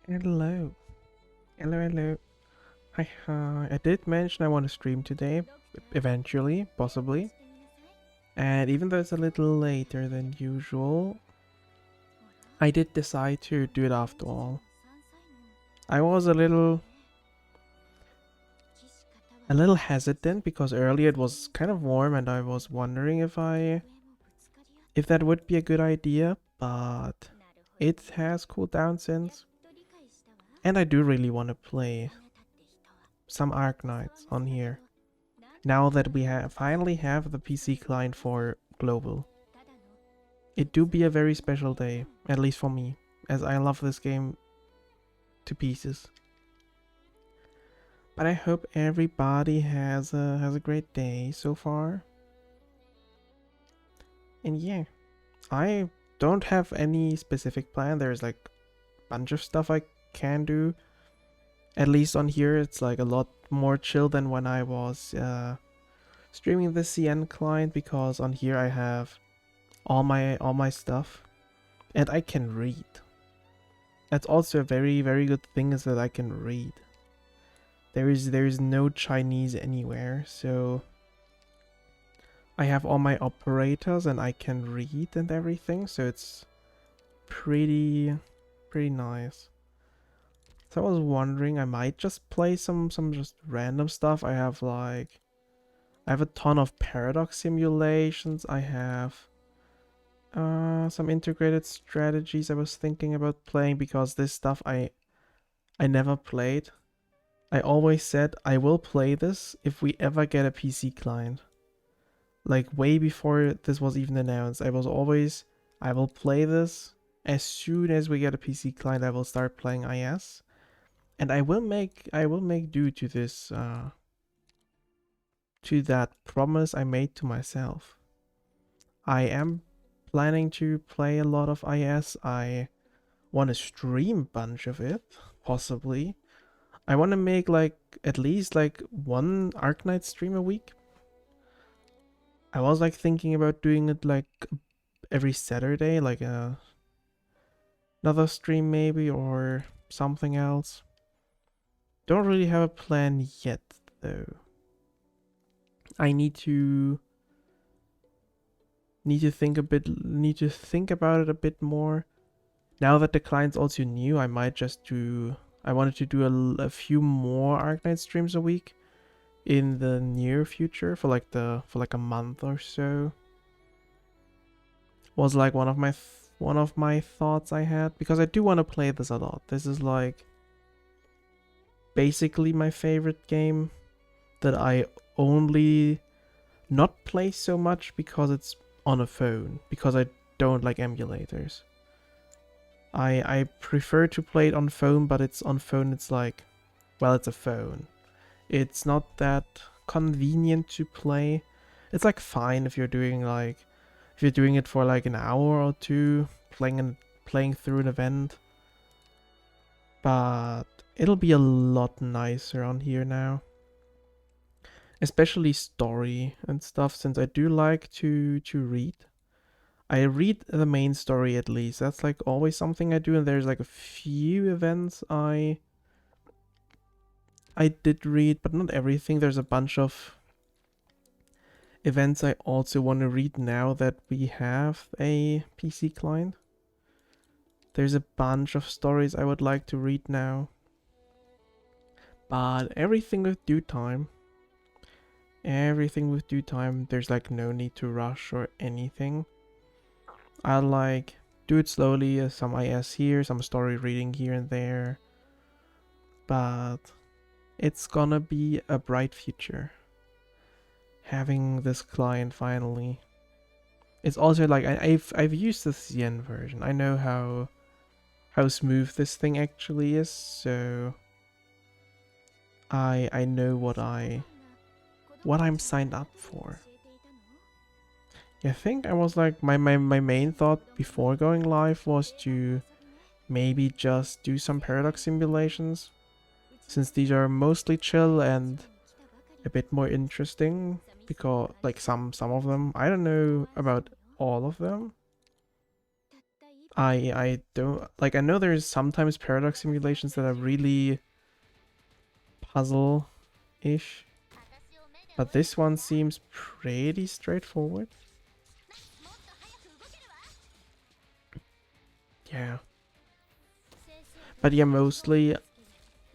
Hello. Hello. Hi, I did mention I want to stream today, eventually, possibly. And even though it's a little later than usual, I did decide to do it after all. I was a little hesitant because earlier it was kind of warm and I was wondering if that would be a good idea, but it has cooled down since. And I do really want to play some Arknights on here. Now that we finally have the PC client for global. It do be a very special day, at least for me, as I love this game to pieces. But I hope everybody has a great day so far. And yeah, I don't have any specific plan. There's like a bunch of stuff I can do. At least on here, it's like a lot more chill than when I was streaming the CN client, because on here I have all my stuff and I can read. That's also a very good thing, is that I can read. There is no Chinese anywhere, so I have all my operators and I can read and everything, so it's pretty nice. So I was wondering, I might just play some just random stuff. I have a ton of paradox simulations. I have some integrated strategies I was thinking about playing, because this stuff I never played. I always said I will play this if we ever get a PC client. Like way before this was even announced, I will play this as soon as we get a PC client. I will start playing IS, and I will make due to this to that promise I made to myself. I am planning to play a lot of IS. I want to stream a bunch of it, possibly. I want to make like at least like one Arknight stream a week. I was like thinking about doing it like every Saturday, like another stream maybe, or something else. Don't really have a plan yet though. I need to think about it a bit more. Now that the client's also new, I wanted to do a few more Arknight streams a week in the near future, for like a month or so. Was like one of my thoughts I had, because I do want to play this a lot. This is like basically my favorite game that I only not play so much because it's on a phone, because I don't like emulators. I prefer to play it on phone, but it's on phone, it's like, well, it's a phone. It's not that convenient to play. It's like fine if you're doing it for like an hour or two, playing through an event. But it'll be a lot nicer on here now. Especially story and stuff, since I do like to read. I read the main story at least. That's like always something I do, and there's like a few events I did read, but not everything. There's a bunch of events I also want to read now that we have a PC client. There's a bunch of stories I would like to read now. But everything with due time. Everything with due time. There's like no need to rush or anything. I'll like do it slowly, some IS here, some story reading here and there. But it's gonna be a bright future having this client finally. It's also like I've used the CN version. I know how smooth this thing actually is, so I know what I'm signed up for. I think I was like my main thought before going live was to maybe just do some paradox simulations, since these are mostly chill and a bit more interesting, because like some of them, I don't know about all of them, I don't like. I know there's sometimes paradox simulations that are really puzzle-ish, but this one seems pretty straightforward. Yeah. But yeah, mostly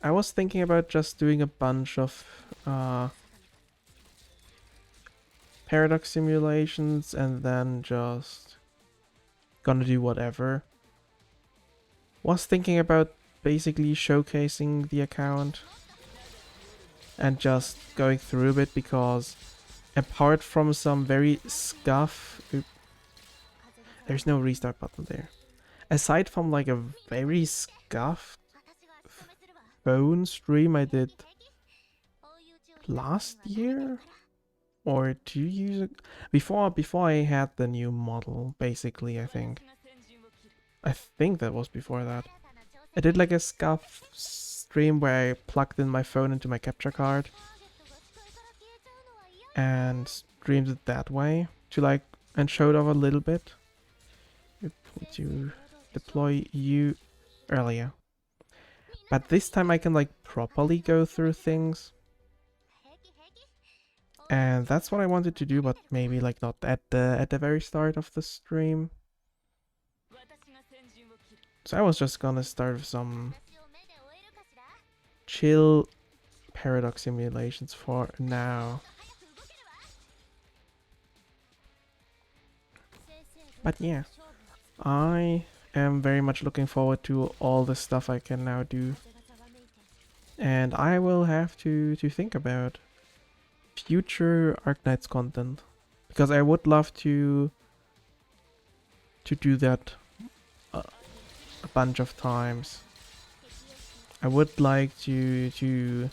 I was thinking about just doing a bunch of paradox simulations and then just gonna do whatever. Was thinking about basically showcasing the account and just going through a bit because apart from some very scuff... There's no restart button there. Aside from like a very scuffed phone stream I did last year or 2 years ago, before I had the new model, basically. I think that was before that. I did like a scuff stream where I plugged in my phone into my capture card and streamed it that way to like and showed off a little bit to deploy you earlier. But this time I can like properly go through things. And that's what I wanted to do, but maybe like not at the very start of the stream. So I was just gonna start with some chill paradox simulations for now. But yeah, I am very much looking forward to all the stuff I can now do. And I will have to think about future Arknights content. Because I would love to do that a bunch of times. I would like to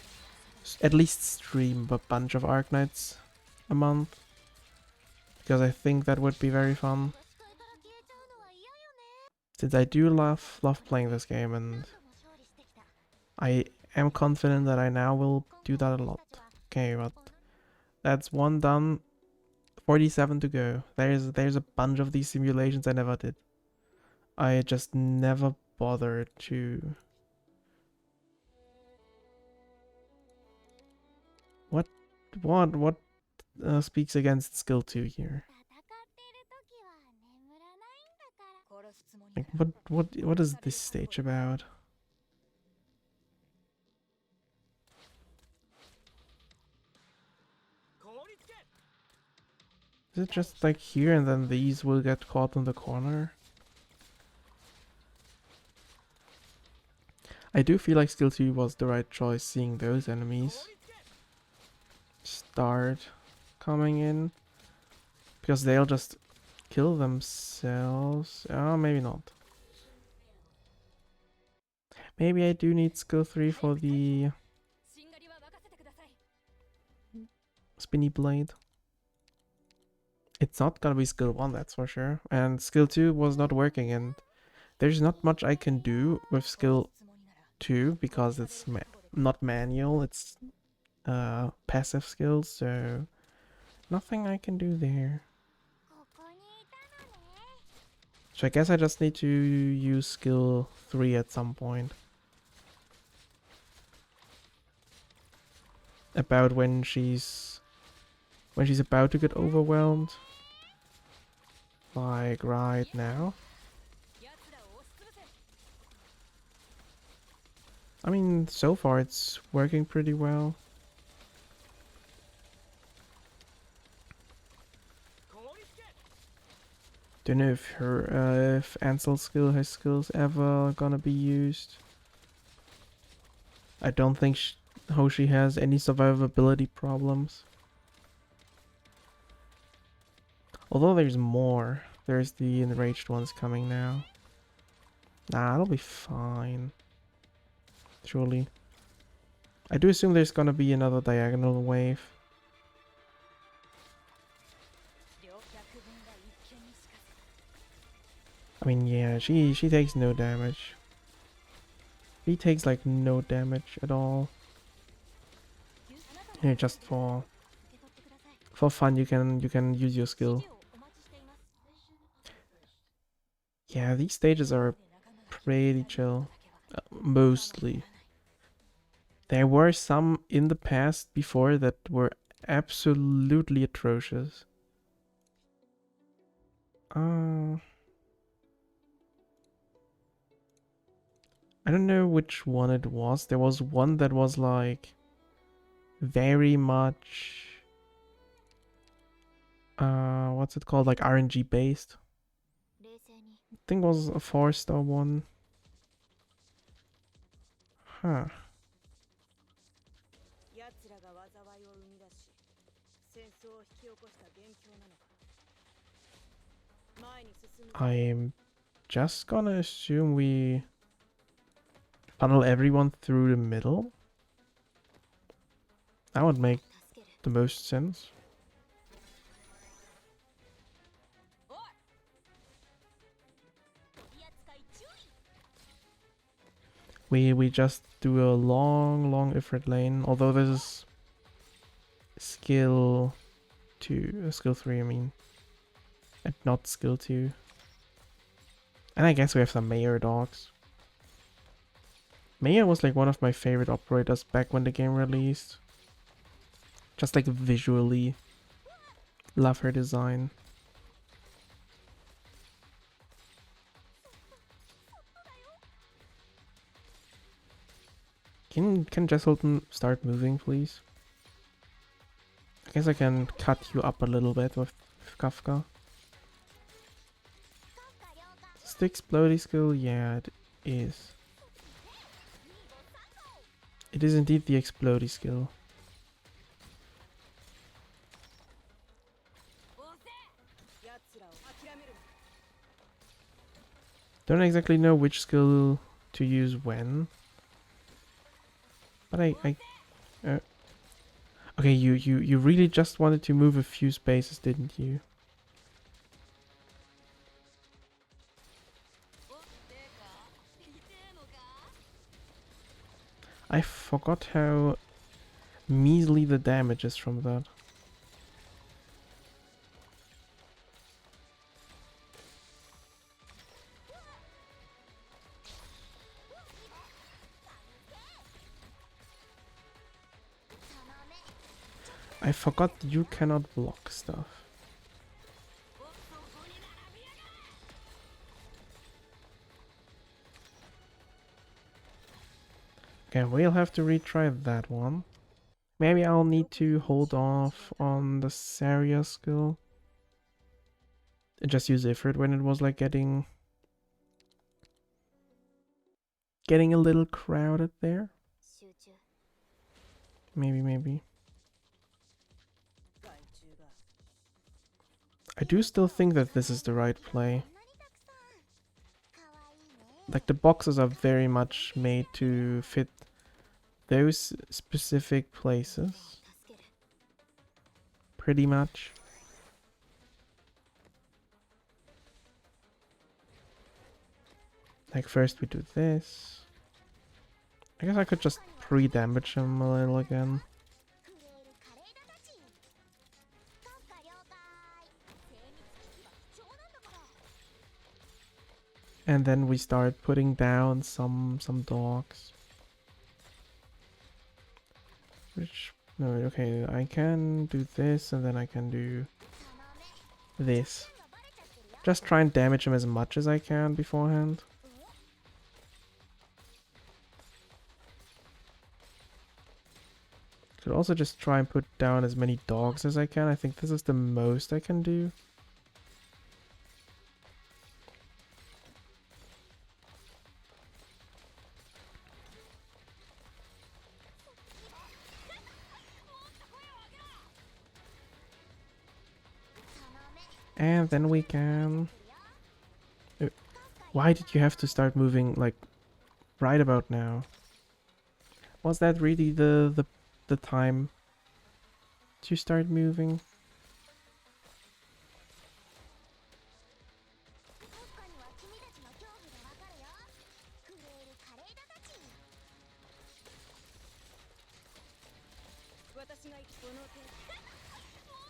at least stream a bunch of Arknights a month. Because I think that would be very fun. Since I do love playing this game, and I am confident that I now will do that a lot. Okay, but that's one done. 47 to go. There's a bunch of these simulations I never did. I just never bothered to... What speaks against skill 2 here? Like, what is this stage about? Is it just like here and then these will get caught in the corner? I do feel like skill 2 was the right choice, seeing those enemies start coming in. Because they'll just kill themselves. Oh, maybe not. Maybe I do need skill 3 for the spinny blade. It's not gonna be skill 1, that's for sure. And skill 2 was not working, and there's not much I can do with skill 2 because it's not manual, it's passive skills, so nothing I can do there. So I guess I just need to use skill 3 at some point. About when she's about to get overwhelmed. Like right now. I mean, so far it's working pretty well. Don't know if if Ansel's skill, her skills ever gonna be used. I don't think Hoshi has any survivability problems. Although there's more. There's the enraged ones coming now. Nah, it'll be fine. Surely. I do assume there's gonna be another diagonal wave. I mean, yeah, she takes no damage. He takes like no damage at all. Yeah, just for fun, you can use your skill. Yeah, these stages are pretty chill. Mostly. There were some in the past before that were absolutely atrocious. I don't know which one it was. There was one that was like very much what's it called? Like RNG based. I think it was a 4-star one. Huh. I'm just gonna assume we funnel everyone through the middle. That would make the most sense. We just do a long Ifrit lane, although this is skill 2, skill 3 I mean. And not skill 2. And I guess we have some Mayor dogs. Mayor was like one of my favorite operators back when the game released. Just like visually. Love her design. Can Jesselton start moving, please? I guess I can cut you up a little bit with Kafka. Is the explodey skill? Yeah, it is. It is indeed the explodey skill. Don't exactly know which skill to use when. But okay, you really just wanted to move a few spaces, didn't you? I forgot how measly the damage is from that. I forgot you cannot block stuff. Okay, we'll have to retry that one. Maybe I'll need to hold off on the Saria skill. And just use Ifrit when it was like getting a little crowded there. Maybe. I do still think that this is the right play. Like the boxes are very much made to fit those specific places. Pretty much. Like first we do this. I guess I could just pre-damage him a little again. And then we start putting down some dogs. Which, no, okay, I can do this and then I can do this. Just try and damage him as much as I can beforehand. Could also just try and put down as many dogs as I can. I think this is the most I can do. And then we can... Why did you have to start moving, like, right about now? Was that really the time to start moving?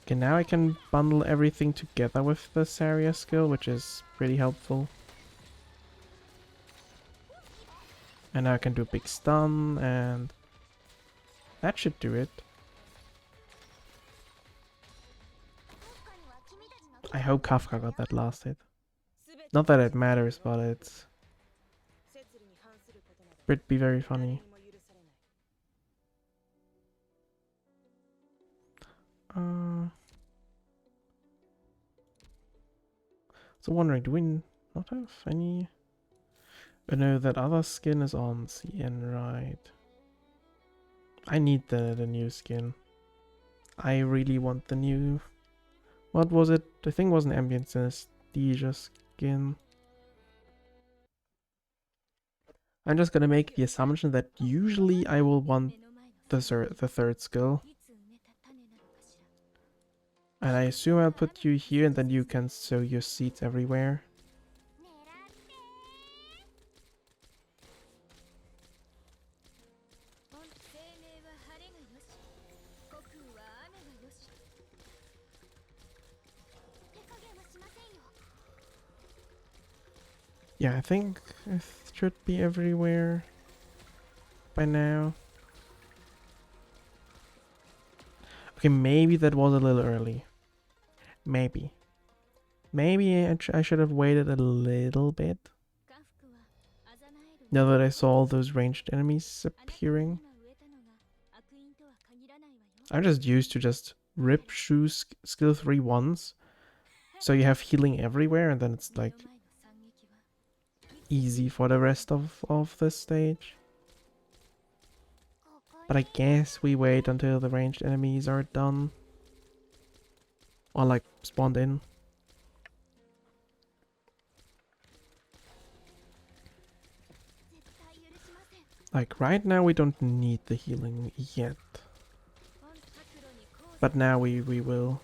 Okay, now I can bundle everything together with the Saria skill, which is pretty helpful. And now I can do a big stun, and that should do it. I hope Kafka got that last hit. Not that it matters, but would be very funny. So wondering, do we not have any? Oh no, that other skin is on CN, right? I need the new skin. I really want the new. What was it? I think it was an ambient synesthesia skin. I'm just gonna make the assumption that usually I will want the third skill. And I assume I'll put you here and then you can sow your seeds everywhere. Yeah, I think it should be everywhere by now. Okay, maybe that was a little early. Maybe. Maybe I should have waited a little bit. Now that I saw all those ranged enemies appearing. I'm just used to just rip shoe skill 3 once. So you have healing everywhere and then it's like easy for the rest of this stage. But I guess we wait until the ranged enemies are done. Or like spawned in. Like right now we don't need the healing yet. But now we will.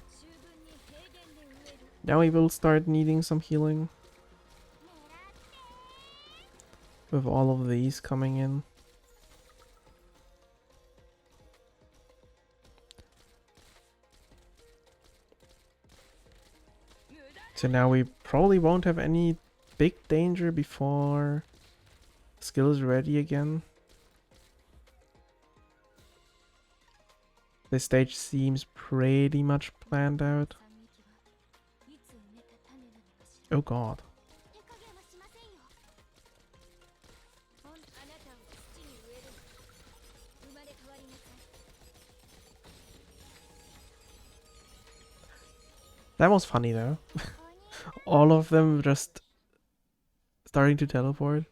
Now we will start needing some healing. With all of these coming in. So now we probably won't have any big danger before skill is ready again. This stage seems pretty much planned out. Oh god. That was funny though. All of them just starting to teleport.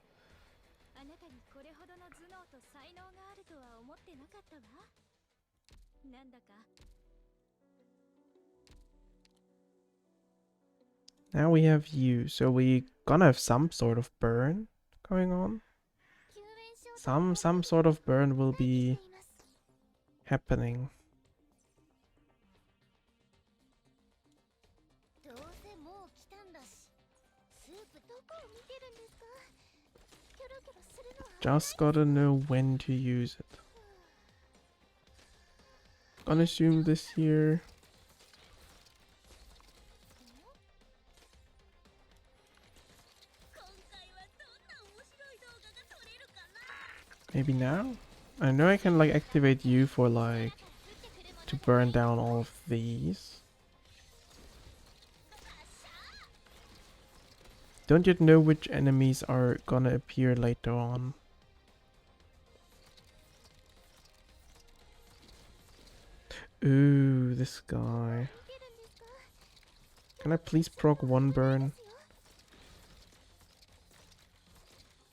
Now we have you, so we gonna have some sort of burn going on. Some sort of burn will be happening. Just gotta know when to use it. Gonna assume this here. Maybe now? I know I can like activate you for like to burn down all of these. Don't yet know which enemies are gonna appear later on. Ooh, this guy. Can I please proc one burn?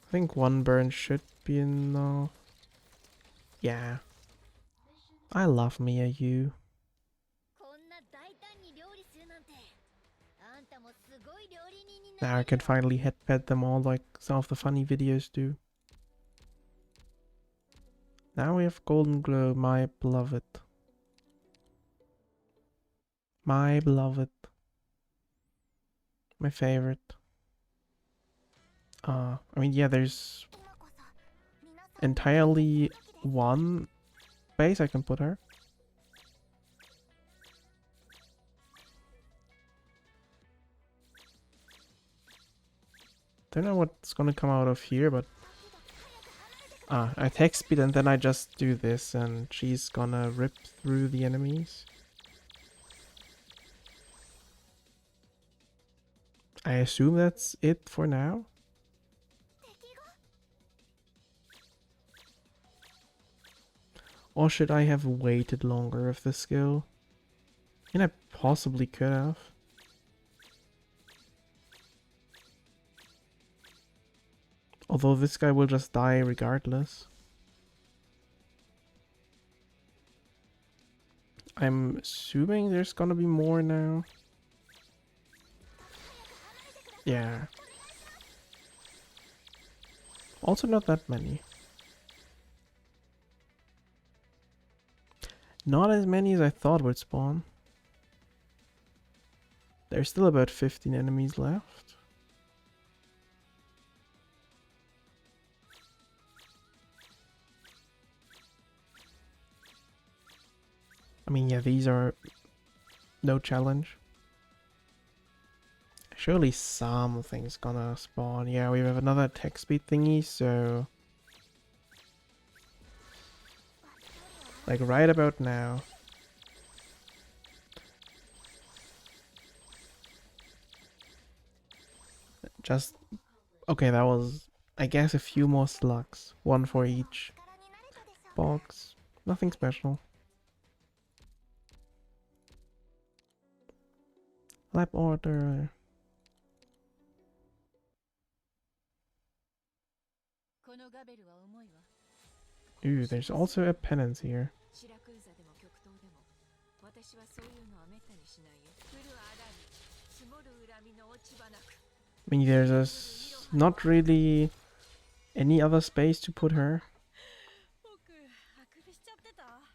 I think one burn should be enough. Yeah. I love Mia you. Now I can finally headpad them all like some of the funny videos do. Now we have Golden Glow, my beloved. My beloved. My favorite. I mean, yeah, there's entirely one base I can put her. Don't know what's gonna come out of here, but attack speed, and then I just do this, and she's gonna rip through the enemies. I assume that's it for now. Or should I have waited longer with the skill? And I possibly could have. Although this guy will just die regardless. I'm assuming there's gonna be more now. Yeah. Also not that many. Not as many as I thought would spawn. There's still about 15 enemies left. I mean, yeah, these are no challenge. Surely something's gonna spawn. Yeah, we have another attack speed thingy, so... like right about now. Just... okay, that was, I guess, a few more slugs. One for each box. Nothing special. Lab order. Ooh, there's also a penance here. I mean, there's not really any other space to put her.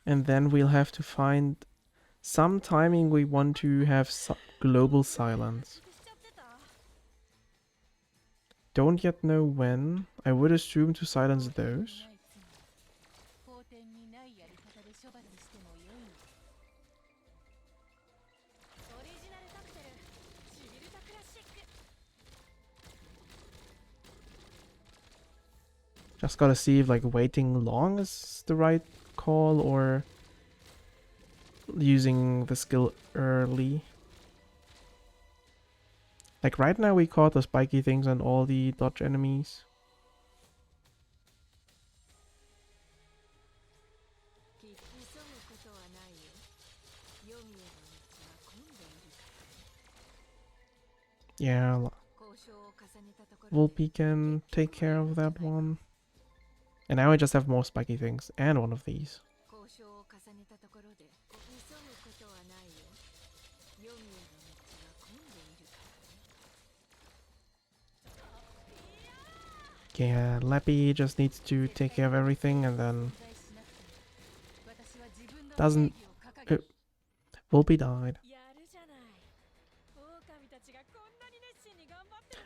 And then we'll have to find some timing we want to have global silence. Don't yet know when. I would assume to silence those. Just gotta see if like waiting long is the right call or using the skill early. Like right now we caught the spiky things on all the dodge enemies. Yeah, Volpe can take care of that one. And now I just have more spiky things and one of these. Yeah, Lappy just needs to take care of everything and then... doesn't... Volpe died.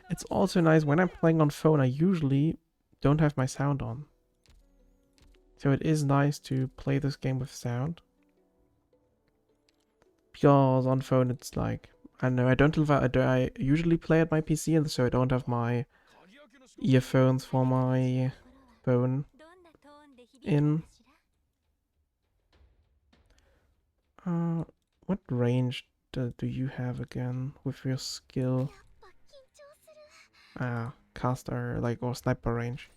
It's also nice, when I'm playing on phone, I usually don't have my sound on. So it is nice to play this game with sound. Because on phone it's like, I don't know, I usually play at my PC, and so I don't have my earphones for my phone in. What range do you have again with your skill? Caster, like, or sniper range.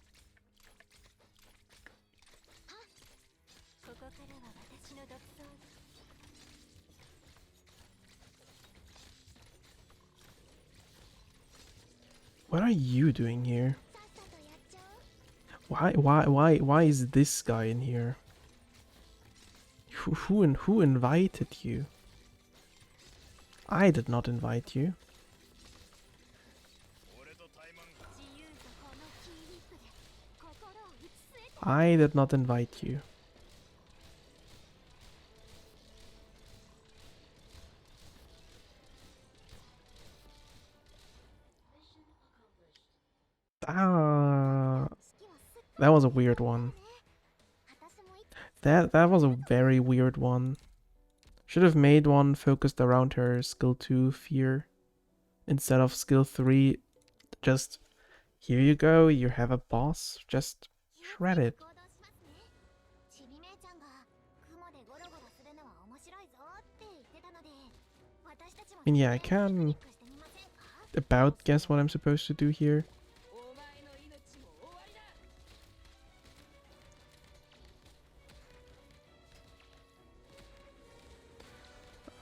What are you doing here? Why is this guy in here? Who invited you? I did not invite you. I did not invite you. That was a weird one. That was a very weird one. Should have made one focused around her skill 2 fear instead of skill 3. Just here you go, you have a boss. Just Shredded. And yeah, I can about guess what I'm supposed to do here.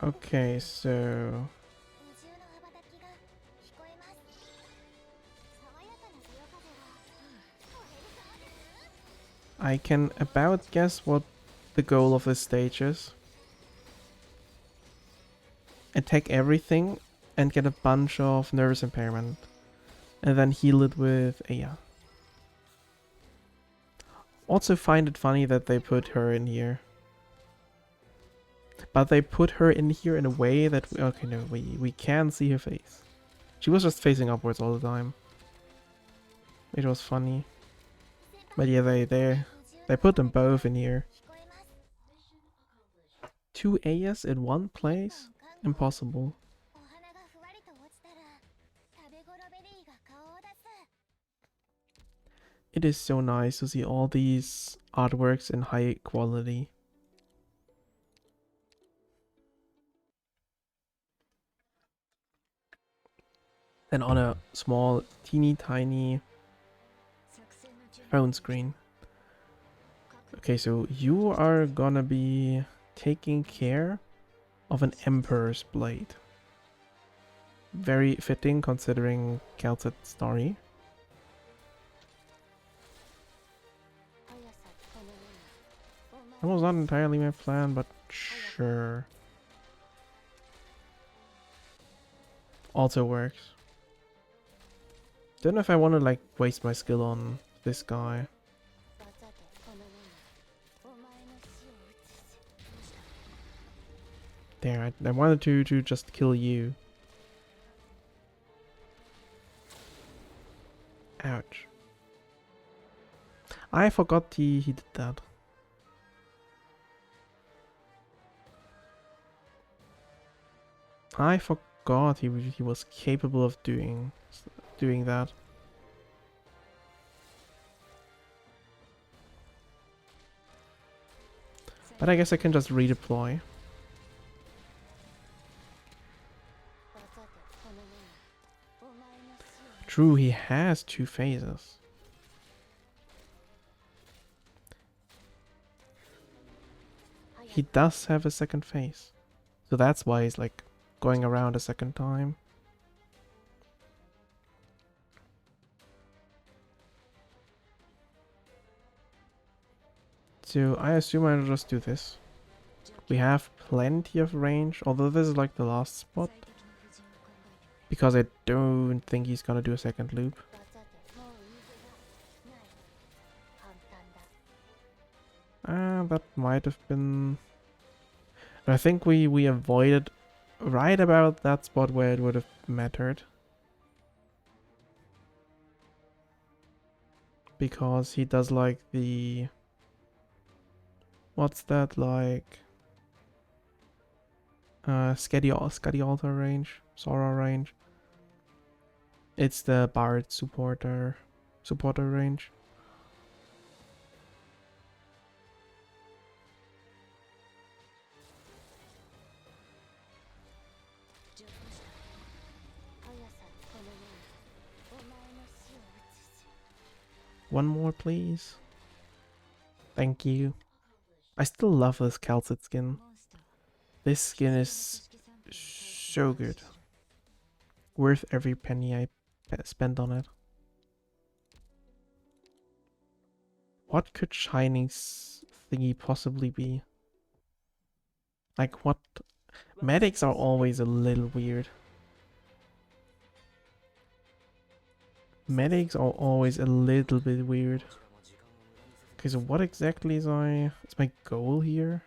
Okay, so I can about guess what the goal of this stage is. Attack everything and get a bunch of nervous impairment. And then heal it with Aya. Also find it funny that they put her in here. But they put her in here in a way that okay, no, we can see her face. She was just facing upwards all the time. It was funny. But yeah, they put them both in here. 2 Ayas in one place? Impossible. It is so nice to see all these artworks in high quality. And on a small, teeny tiny phone screen. Okay, so you are gonna be taking care of an Emperor's Blade. Very fitting considering Calcet's story. That was not entirely my plan, but sure. Also works. Don't know if I want to like waste my skill on this guy. There, I wanted to just kill you. Ouch. I forgot he did that. I forgot he was capable of doing that. But I guess I can just redeploy. True, he has 2 phases. He does have a second phase. So that's why he's like going around a second time. So I assume I'll just do this. We have plenty of range, although this is like the last spot. Because I don't think he's gonna do a second loop. That might have been... I think we avoided right about that spot where it would have mattered. Because he does like the... What's that like? Scuddy Altar range, Sora range. It's the Bard supporter range. One more, please. Thank you. I still love this Calcet skin. This skin is so good. Worth every penny I spent on it. What could Shining's thingy possibly be? Like what? Medics are always a little weird. Medics are always a little bit weird. Okay, so what exactly is my goal here?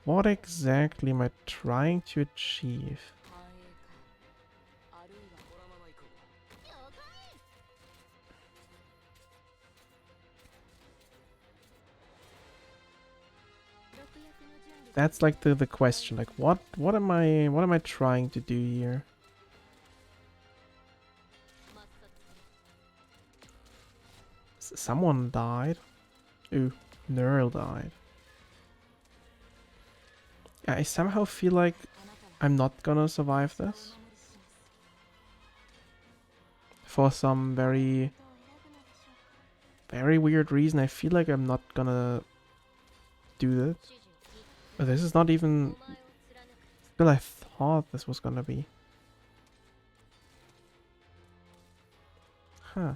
What exactly am I trying to achieve? That's like the question. Like what am I trying to do here? someone died. Ooh, Neural died. I somehow feel like I'm not gonna survive this. For some very weird reason, I feel like I'm not gonna do this. But this is not even... Still, I thought this was gonna be. Huh.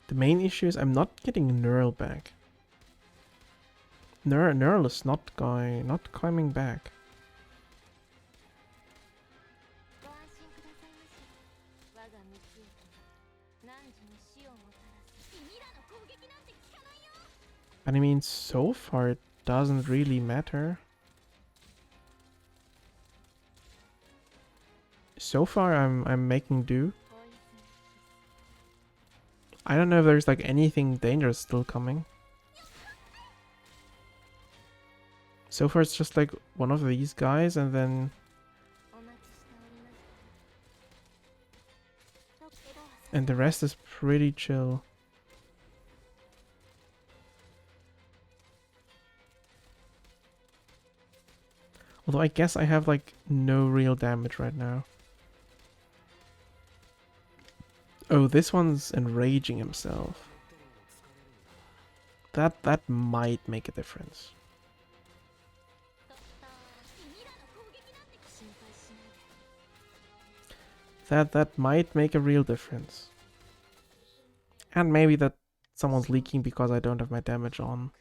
The main issue is I'm not getting Neural back. Neural is not coming back. And I mean, so far it doesn't really matter. So far I'm making do. I don't know if there's like anything dangerous still coming. So far it's just like one of these guys and then... And the rest is pretty chill. Although I guess I have like no real damage right now. Oh, this one's enraging himself. That might make a difference. That might make a real difference. And maybe that someone's leaking because I don't have my damage on.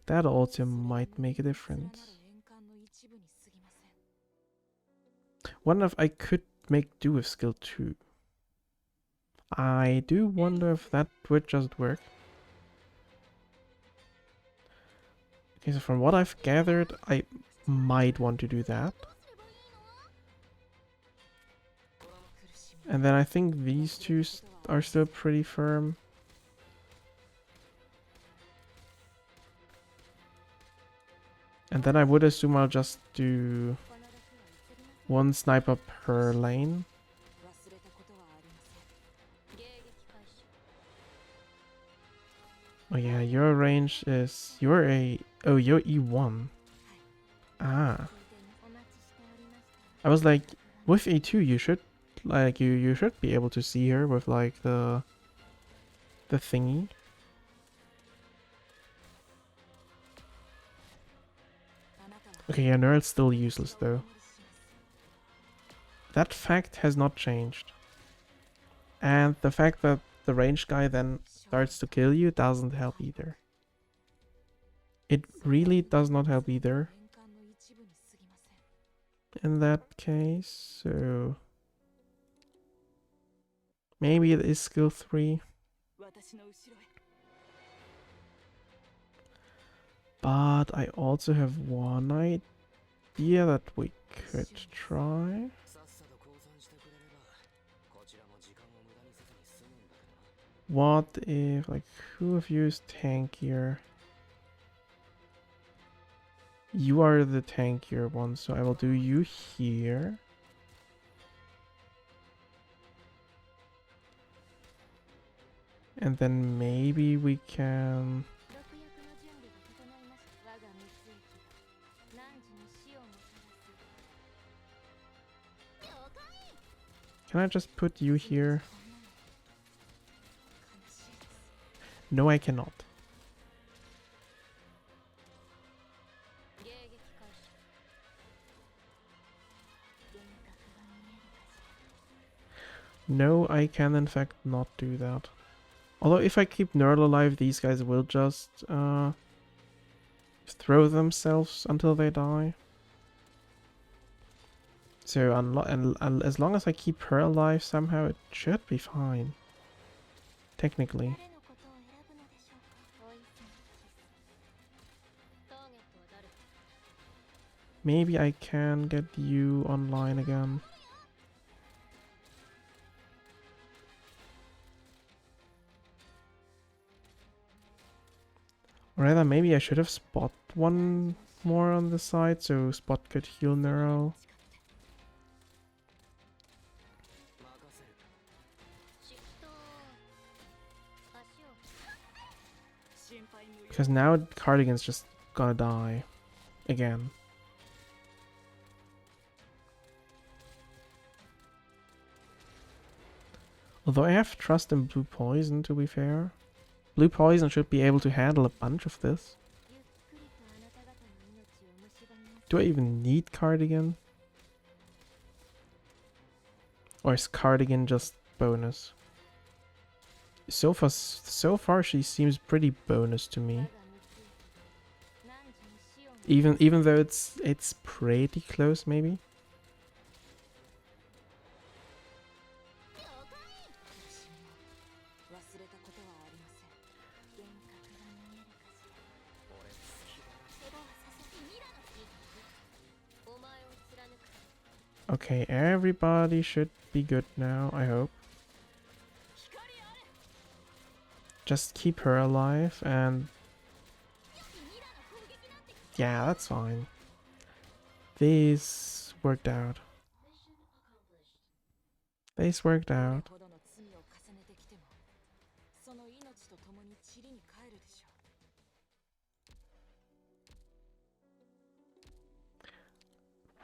That also might make a difference. Wonder if I could make do with skill 2. I do wonder if that would just work. Okay, so from what I've gathered, I might want to do that. And then I think these two are still pretty firm. And then I would assume I'll just do one sniper per lane. Oh yeah, your range is... You're a... Oh, you're E1. Ah. I was like, with E2 you should... Like, you should be able to see her with like the thingy. Okay, yeah, Nerd's still useless though. That fact has not changed. And the fact that the ranged guy then starts to kill you doesn't help either. It really does not help either. In that case, so... Maybe it is skill 3. But I also have one idea that we could try. What if, like, who of you is tankier? You are the tankier one, so I will do you here. And then maybe we can... Can I just put you here? No, I cannot. No, I can in fact not do that. Although if I keep Nerd alive, these guys will just throw themselves until they die. So as long as I keep her alive somehow, it should be fine. Technically. Maybe I can get you online again. Or rather, maybe I should have spot one more on the side, so spot could heal Neural. Because now Cardigan's just gonna die. Again. Although I have trust in Blue Poison, to be fair. Blue Poison should be able to handle a bunch of this. Do I even need Cardigan? Or is Cardigan just bonus? So far she seems pretty bonus to me. Even though it's pretty close, maybe. Okay, everybody should be good now, I hope. Just keep her alive and... yeah, that's fine. This worked out. This worked out.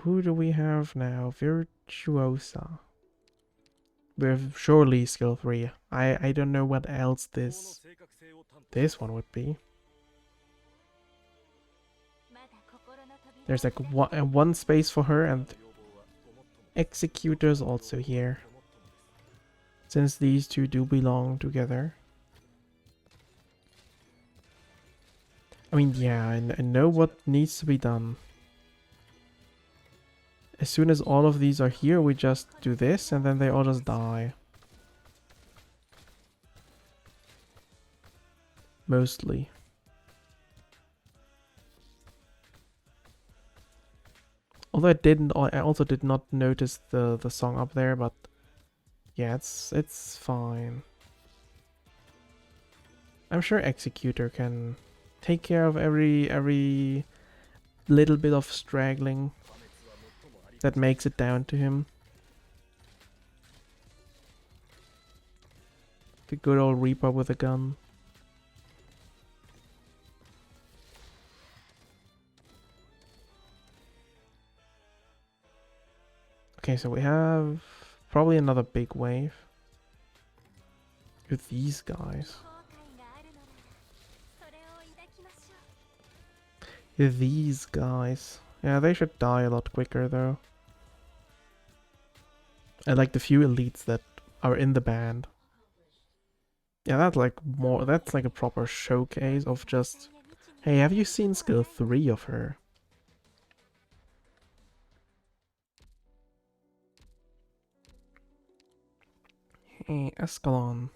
Who do we have now? Virtuosa. With surely skill 3. I don't know what else this one would be. There's like one space for her, and Executor's also here. Since these two do belong together. I mean, yeah, I know what needs to be done. As soon as all of these are here, we just do this, and then they all just die. Mostly. Although I also did not notice the song up there, but yeah, it's fine. I'm sure Executor can take care of every little bit of straggling that makes it down to him. The good old Reaper with a gun. Okay, so we have probably another big wave with these guys. These guys. Yeah, they should die a lot quicker though. I like the few elites that are in the band. Yeah, that's like a proper showcase of just, hey, have you seen skill 3 of her? Hey, Escalon.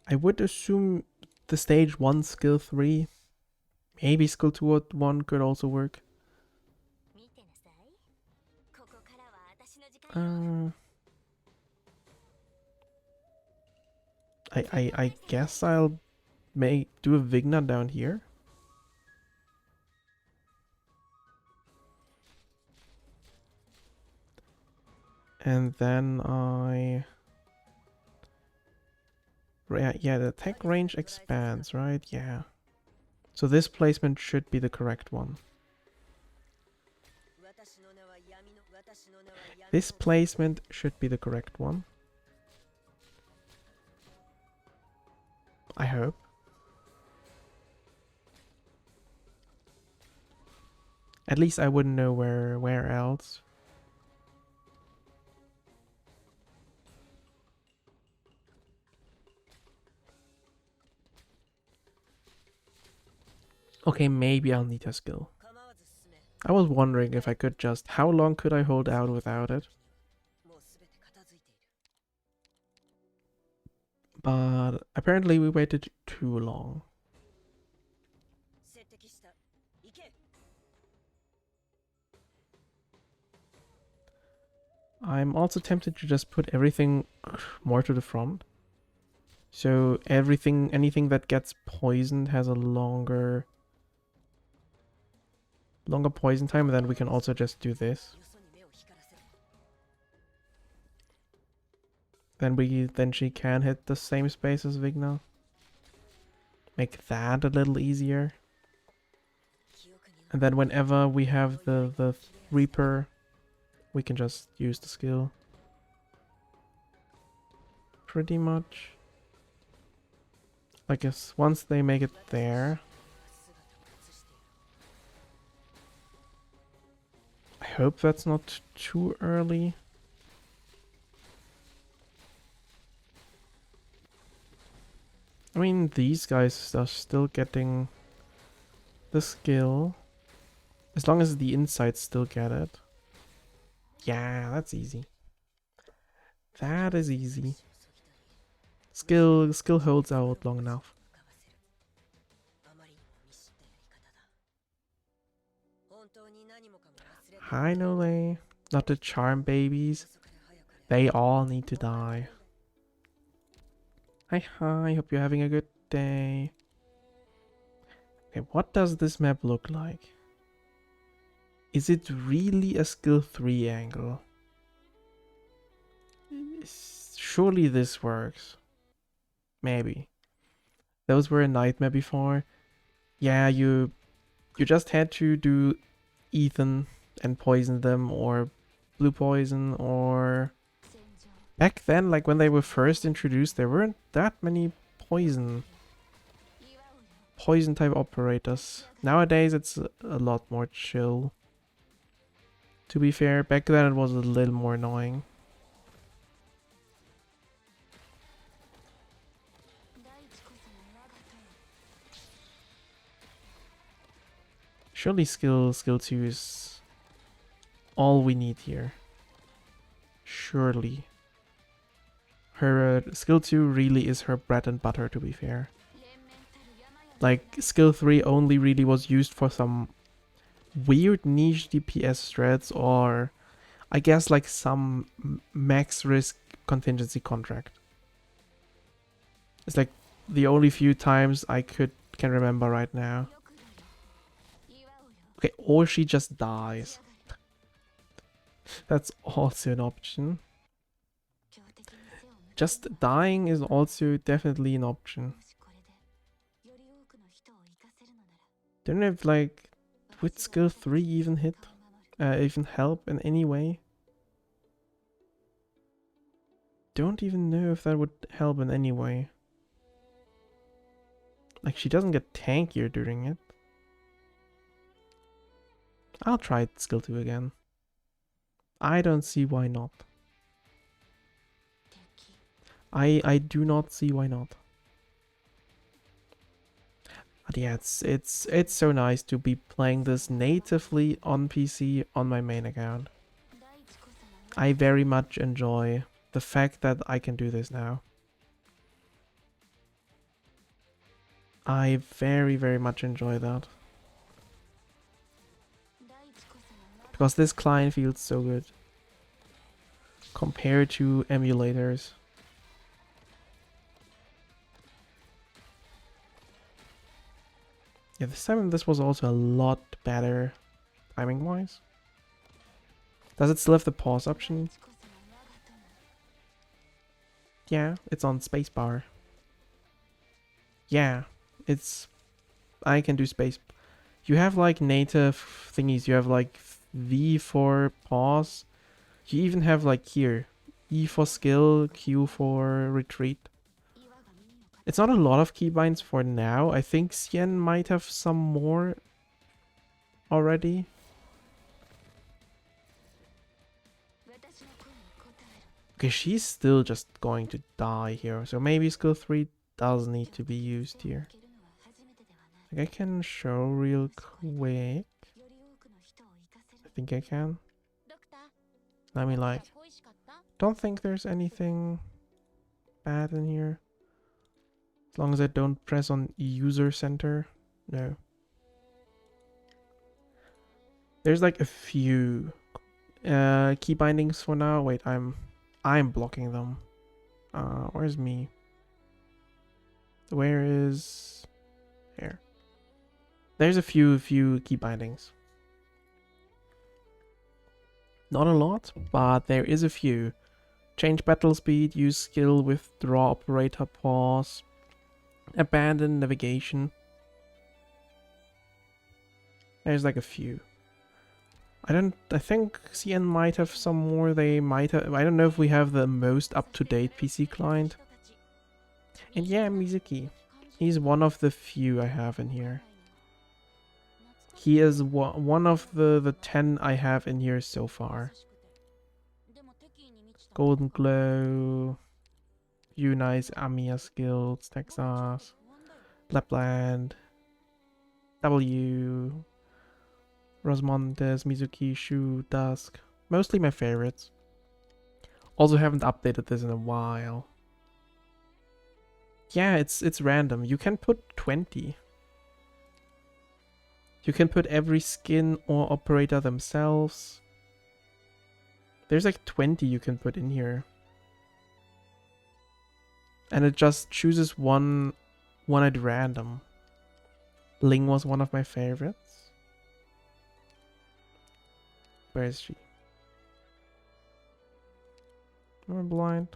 I would assume the stage 1 skill 3, maybe skill 2 or 1 could also work. I guess I'll do a Vigna down here. And then yeah, the attack range expands, right? Yeah. So this placement should be the correct one. This placement should be the correct one. I hope. At least I wouldn't know where else. Okay, maybe I'll need a skill. I was wondering if I could just... how long could I hold out without it? But apparently we waited too long. I'm also tempted to just put everything more to the front. So anything that gets poisoned has a longer poison time, and then we can also just do this. then she can hit the same space as Vigna. Make that a little easier. And then whenever we have the Reaper, we can just use the skill. Pretty much. I guess once they make it there. I hope that's not too early. I mean, these guys are still getting the skill. As long as the insights still get it. Yeah, that's easy. That is easy. Skill holds out long enough. Hi, Nole. Not the charm babies. They all need to die. Hi, hope you're having a good day. Okay, what does this map look like? Is it really a skill 3 angle? Surely this works. Maybe. Those were a nightmare before. Yeah, you just had to do Ethan and poison them, or blue poison, or... Back then, like when they were first introduced, there weren't that many poison type operators. Nowadays it's a lot more chill. To be fair, back then it was a little more annoying. Surely skill 2 is all we need here. Surely. Her skill 2 really is her bread and butter, to be fair. Like, skill 3 only really was used for some weird niche DPS threads, or I guess like some max risk contingency contract. It's like the only few times I can remember right now. Okay, or she just dies. That's also an option. Just dying is also definitely an option. Don't know if, like, would skill 3 even hit? Even help in any way? Don't even know if that would help in any way. Like, she doesn't get tankier during it. I'll try skill 2 again. I don't see why not. I do not see why not. But yeah, it's so nice to be playing this natively on PC on my main account. I very much enjoy the fact that I can do this now. I very much enjoy that. Because this client feels so good compared to emulators. Yeah, this time this was also a lot better timing wise. Does it still have the pause option? Yeah, it's on spacebar. Yeah, I can do space. You have like native thingies. You have like V for pause. You even have like here E for skill, Q for retreat. It's not a lot of keybinds for now. I think Cien might have some more already. Okay, she's still just going to die here. So maybe skill 3 does need to be used here. Like, I can show real quick. I think I can. Let me like... Don't think there's anything bad in here. As long as I don't press on user center. No. There's like a few key bindings for now. Wait, I'm blocking them. Where's me? Where is... Here. There's a few key bindings. Not a lot, but there is a few. Change battle speed, use skill, withdraw operator, pause, abandon navigation. There's like a few. I think CN might have some more. They might have. I don't know if we have the most up-to-date PC client. And yeah, Mizuki. He's one of the few I have in here. He is one of the 10 I have in here so far. Golden Glow, Unice, Amiya Skills, Texas, Lapland, W, Rosmontes, Mizuki, Shu, Dusk. Mostly my favorites. Also haven't updated this in a while. Yeah, it's random. You can put 20. You can put every skin or operator themselves. There's like 20 you can put in here. And it just chooses one at random. Ling was one of my favorites. Where is she? Am I blind?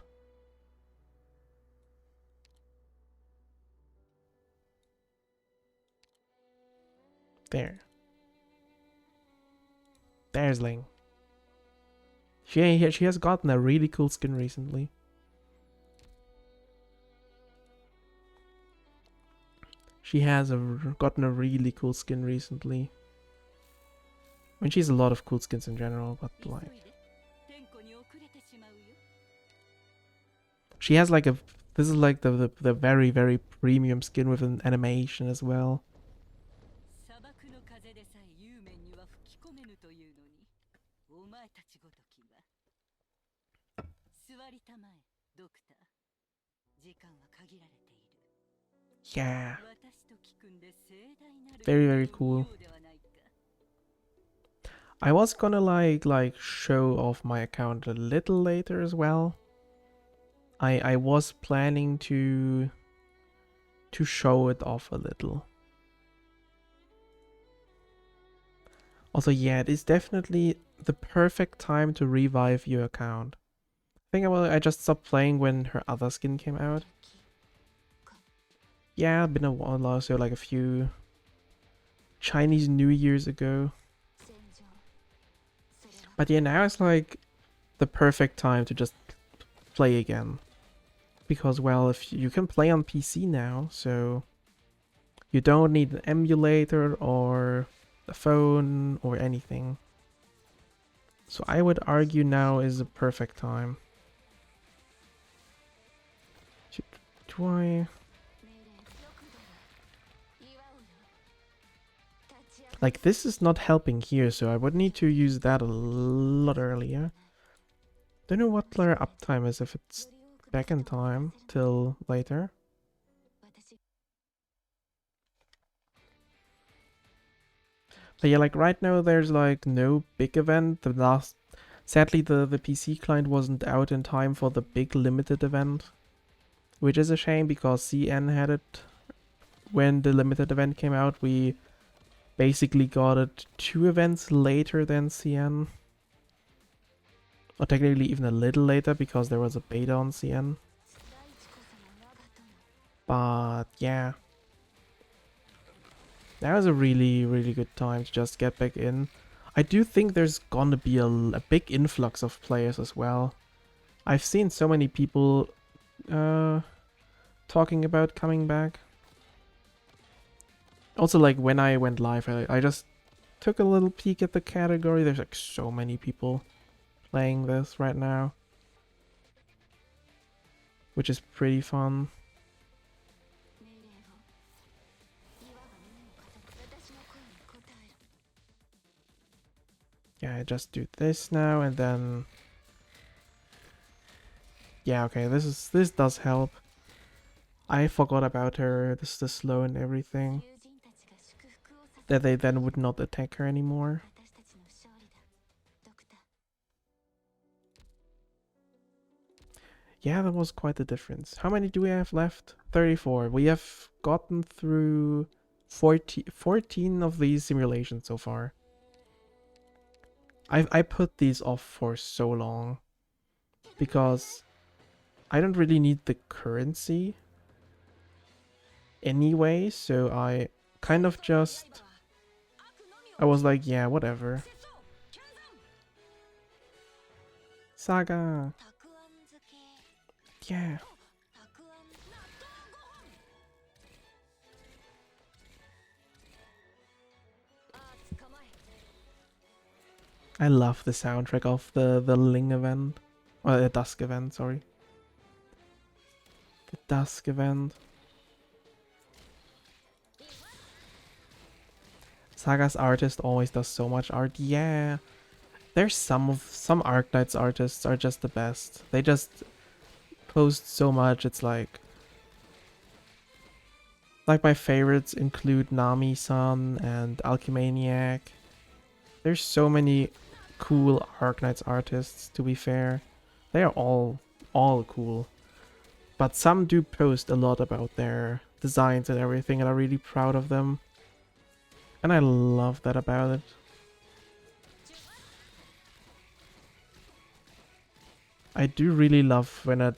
There. There's Ling. She has gotten a really cool skin recently. She has gotten a really cool skin recently. I mean, she has a lot of cool skins in general, but like... She has like a... This is like the very, very premium skin with an animation as well. Yeah. Very, very cool. I was gonna like show off my account a little later as well. I was planning to show it off a little. Also, yeah, it is definitely the perfect time to revive your account. I think I just stopped playing when her other skin came out. Yeah, been a while also, like a few Chinese New Years ago. But yeah, now it's like the perfect time to just play again. Because, well, if you can play on PC now, so you don't need an emulator or a phone or anything. So I would argue now is the perfect time. Do I... Like, this is not helping here, so I would need to use that a lot earlier. Don't know what their uptime is, if it's back in time till later. But yeah, like right now there's like no big event. Sadly the PC client wasn't out in time for the big limited event. Which is a shame because CN had it when the limited event came out. We basically got it 2 events later than CN. Or technically even a little later because there was a beta on CN. But yeah. That was a really, really good time to just get back in. I do think there's gonna be a big influx of players as well. I've seen so many people talking about coming back. Also, like, when I went live, I just took a little peek at the category. There's like so many people playing this right now, which is pretty fun. Yeah, I just do this now and then... Yeah, okay, this does help. I forgot about her, the slow and everything. That they then would not attack her anymore. Yeah, that was quite a difference. How many do we have left? 34. We have gotten through 14 of these simulations so far. I put these off for so long. because I don't really need the currency anyway, so I kind of just... I was like, yeah, whatever. Saga! Yeah. I love the soundtrack of the Ling event. Or the Dusk event, sorry. The Dusk event. Saga's artist always does so much art. Yeah. There's some Arknights artists are just the best. They just post so much. It's like my favorites include Nami-san and Alchemaniac. There's so many cool Arknights artists, to be fair. They are all cool. But some do post a lot about their designs and everything, and are really proud of them. And I love that about it. I do really love when an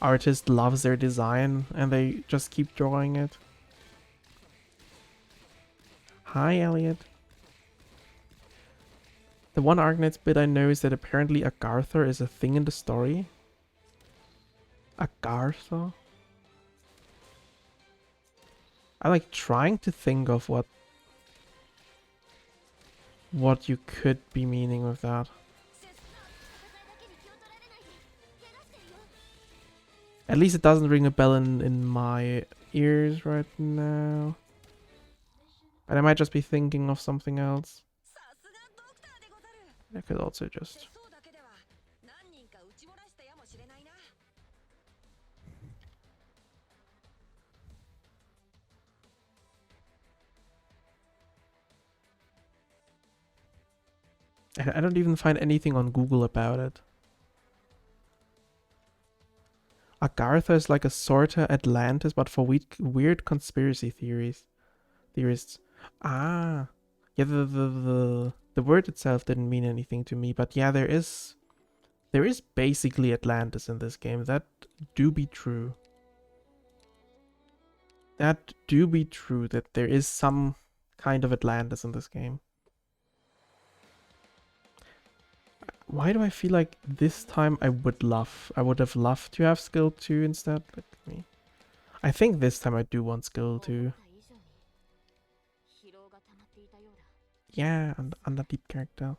artist loves their design and they just keep drawing it. Hi, Elliot. The one Arknights bit I know is that apparently Agartha is a thing in the story. Agartha? I like trying to think of what you could be meaning with that. At least it doesn't ring a bell in my ears right now. But I might just be thinking of something else. I could also just... I don't even find anything on Google about it. Agartha is like a sort of Atlantis, but for weird conspiracy theorists. Ah, yeah. The word itself didn't mean anything to me, but yeah, there is basically Atlantis in this game. That do be true. That do be true that there is some kind of Atlantis in this game. Why do I feel like this time I would have loved to have skill 2 instead? Let me... I think this time I do want skill 2. Yeah, and under deep characters.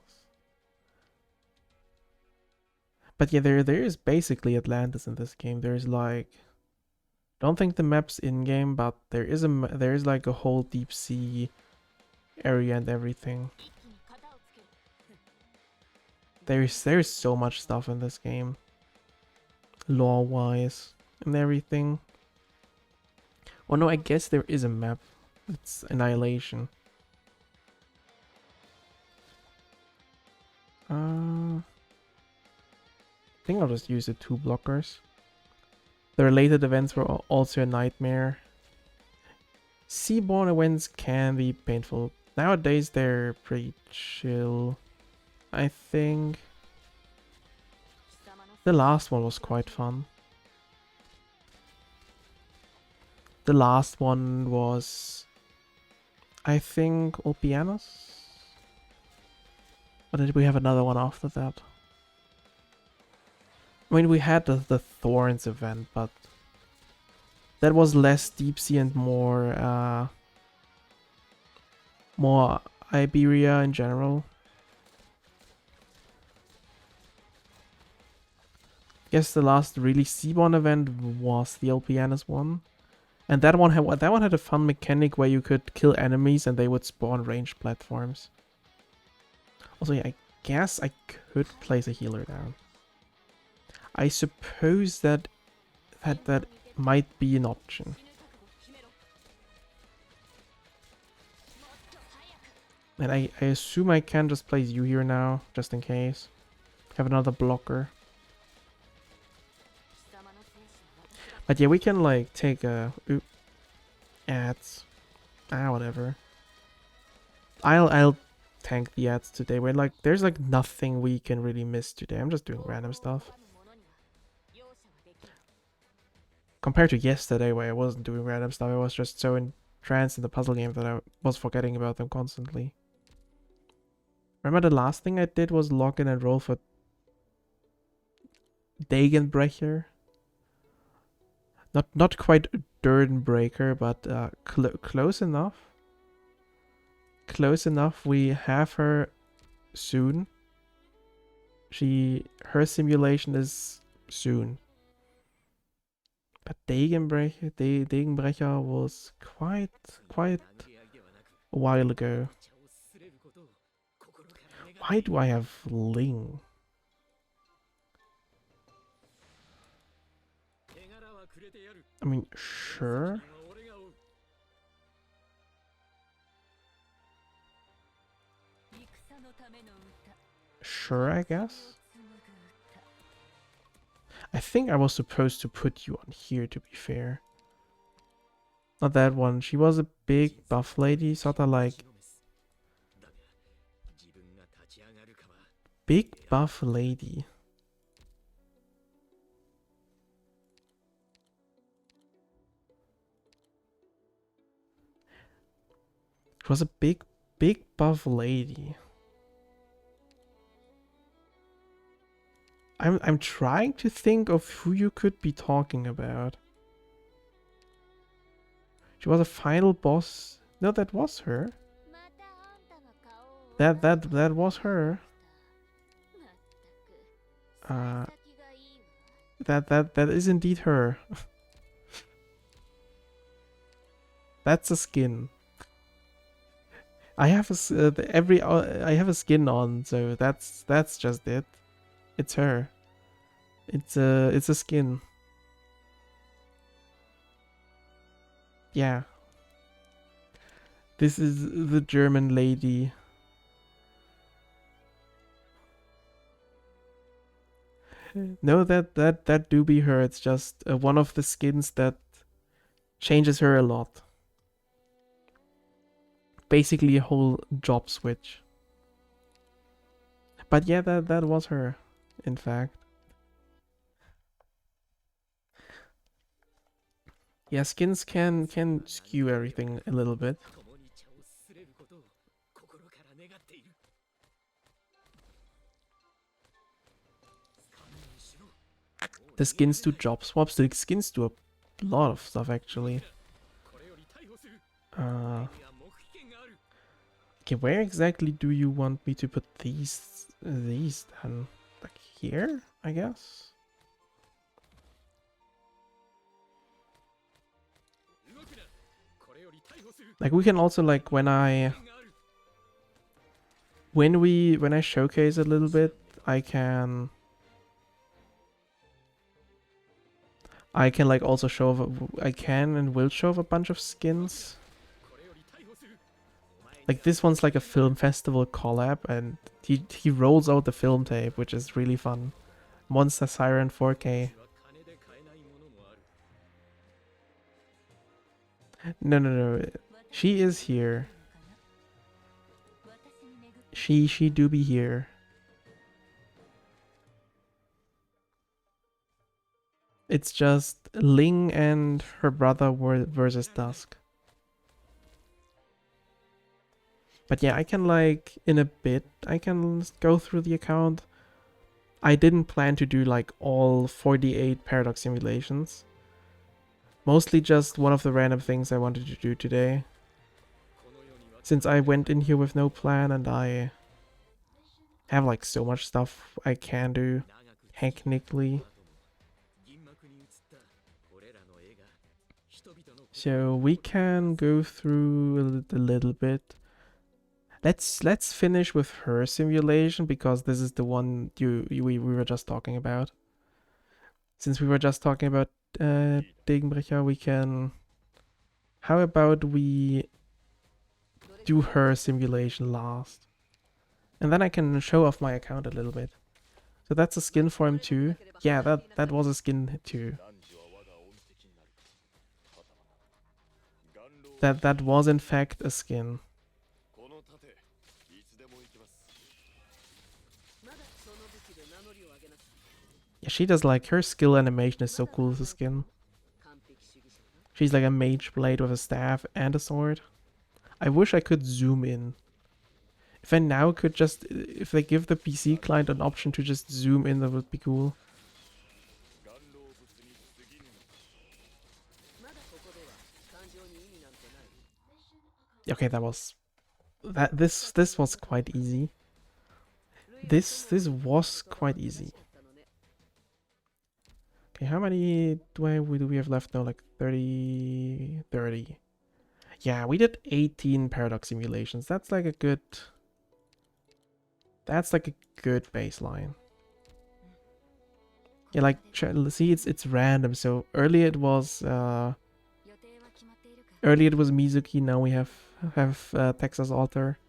But yeah, there is basically Atlantis in this game. There's like... Don't think the map's in-game, but there is like a whole deep sea area and everything. There's so much stuff in this game, lore-wise and everything. Oh no, I guess there is a map. It's Annihilation. I think I'll just use the 2 blockers. The related events were also a nightmare. Seaborne events can be painful. Nowadays they're pretty chill, I think. The last one was quite fun. The last one was, I think, Olpianos? Or did we have another one after that? I mean, we had the Thorns event, but that was less deep sea and more Iberia in general. Guess the last really seaborne event was the Olpianos one, and that one had a fun mechanic where you could kill enemies and they would spawn ranged platforms. Also, yeah, I guess I could place a healer down. I suppose that might be an option. And I assume I can just place you here now, just in case. Have another blocker. But yeah, we can like take a... ads. Whatever. I'll tank the ads today. We're like, there's like nothing we can really miss today. I'm just doing random stuff. Compared to yesterday where I wasn't doing random stuff, I was just so entranced in the puzzle game that I was forgetting about them constantly. Remember the last thing I did was log in and roll for Dagenbrecher? Not quite Durdenbreaker, but close enough. Close enough. We have her soon. Her simulation is soon. But Dagenbrecher was quite a while ago. Why do I have Ling? I mean, sure. Sure, I guess. I think I was supposed to put you on here, to be fair. Not that one. She was a big buff lady, sort of like... Big buff lady. It was a big buff lady. I'm trying to think of who you could be talking about. She was a final boss. No, that was her. That was her. That is indeed her. That's a skin. I have I have a skin on, so that's just it. It's her. It's a skin. Yeah. This is the German lady. No, that do be her. It's just one of the skins that changes her a lot. Basically a whole job switch. But yeah, that was her, in fact. Yeah, skins can skew everything a little bit. The skins do job swaps. The skins do a lot of stuff, actually. Okay, where exactly do you want me to put these then? Like here, I guess? Like we can also like when I showcase a little bit, I can like also show off, I can and will show off a bunch of skins. Like this one's like a film festival collab, and he rolls out the film tape, which is really fun. Monster Siren 4K. No. She is here. She do be here. It's just Ling and her brother versus Dusk. But yeah, I can like, in a bit, I can go through the account. I didn't plan to do like all 48 paradox simulations. Mostly just one of the random things I wanted to do today. Since I went in here with no plan and I have like so much stuff I can do technically. So we can go through a little bit. Let's finish with her simulation, because this is the one we were just talking about. Since we were just talking about Degenbrecher, we can... How about we do her simulation last? And then I can show off my account a little bit. So that's a skin for him too. Yeah, that was a skin too. That was in fact a skin. Yeah, she does like her skill animation is so cool with the skin. She's like a mage blade with a staff and a sword. I wish I could zoom in. If I now could just, if they give the PC client an option to just zoom in, that would be cool. Okay, that was this was quite easy. This was quite easy. Okay, how many do we have left now? Like 30. Yeah, we did 18 paradox simulations. That's like a good baseline. Yeah, like see, it's random. So earlier it was Mizuki. Now we have Texas Alter.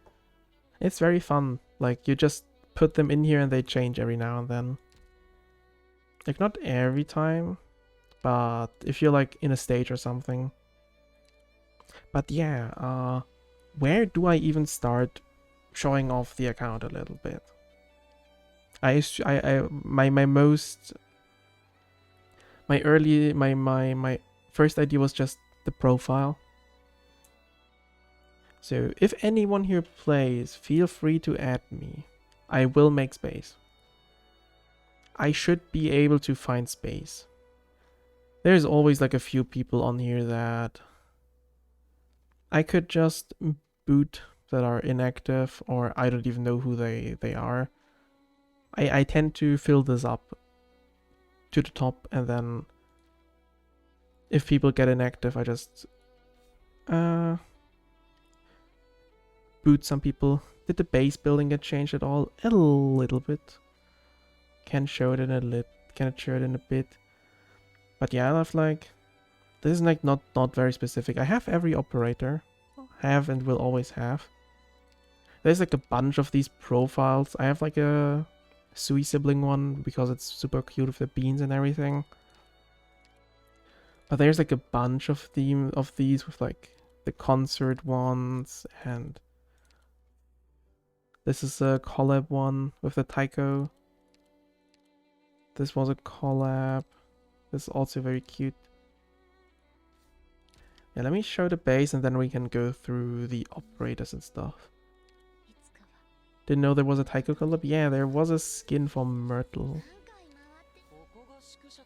It's very fun. Like you just put them in here and they change every now and then. Like not every time, but if you're like in a stage or something. But yeah, where do I even start showing off the account a little bit? My first idea was just the profile. So if anyone here plays, feel free to add me. I will make space. I should be able to find space. There's always like a few people on here that I could just boot that are inactive, or I don't even know who they are. I tend to fill this up to the top, and then if people get inactive, I just boot some people. Did the base building get changed at all? A little bit. Can show it in a bit. But yeah, I have like, this is like not very specific. I have every operator. Have and will always have. There's like a bunch of these profiles. I have like a Sui sibling one because it's super cute with the beans and everything. But there's like a bunch of these with like the concert ones, and this is a collab one with the Taiko. This was a collab. This is also very cute. Yeah, let me show the base and then we can go through the operators and stuff. Didn't know there was a Taiko collab? Yeah, there was a skin for Myrtle.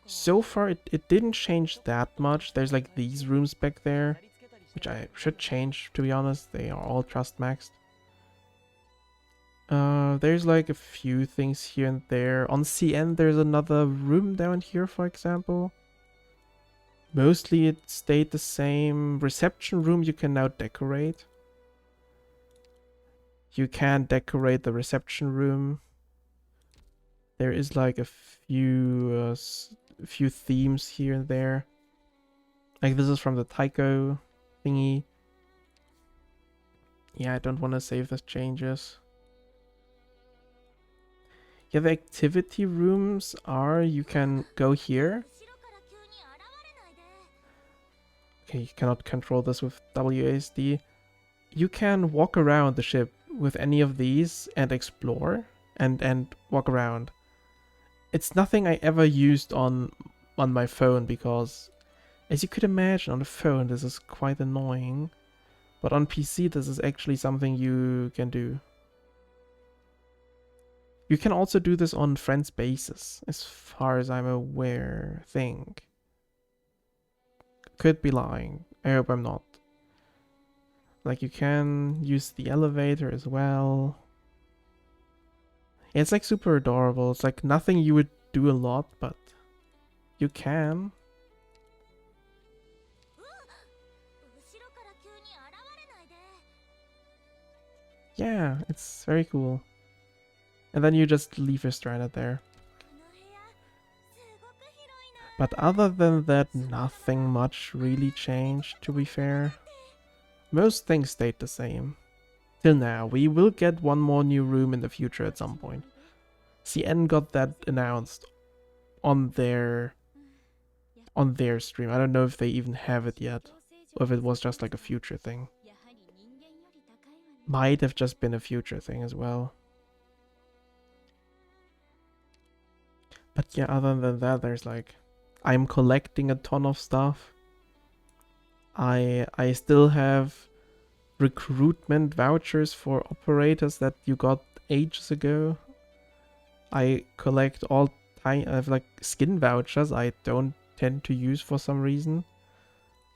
So far, it didn't change that much. There's like these rooms back there, which I should change, to be honest. They are all trust maxed. There's like a few things here and there. On CN, there's another room down here, for example. Mostly it stayed the same. Reception room you can now decorate. You can decorate the reception room. There is like a few themes here and there. Like this is from the Taiko thingy. Yeah, I don't want to save the changes. Yeah, the activity rooms are, you can go here. Okay, you cannot control this with WASD. You can walk around the ship with any of these and explore and walk around. It's nothing I ever used on my phone because, as you could imagine, on the phone this is quite annoying. But on PC this is actually something you can do. You can also do this on friends' bases, as far as I'm aware, think. Could be lying. I hope I'm not. Like, you can use the elevator as well. It's like super adorable. It's like nothing you would do a lot, but you can. Yeah, it's very cool. And then you just leave her stranded there. But other than that, nothing much really changed, to be fair. Most things stayed the same. Till now, we will get one more new room in the future at some point. CN got that announced on their stream. I don't know if they even have it yet, or if it was just like a future thing. Might have just been a future thing as well. But yeah, other than that, there's like, I'm collecting a ton of stuff. I still have recruitment vouchers for operators that you got ages ago. I collect all I have like skin vouchers I don't tend to use for some reason.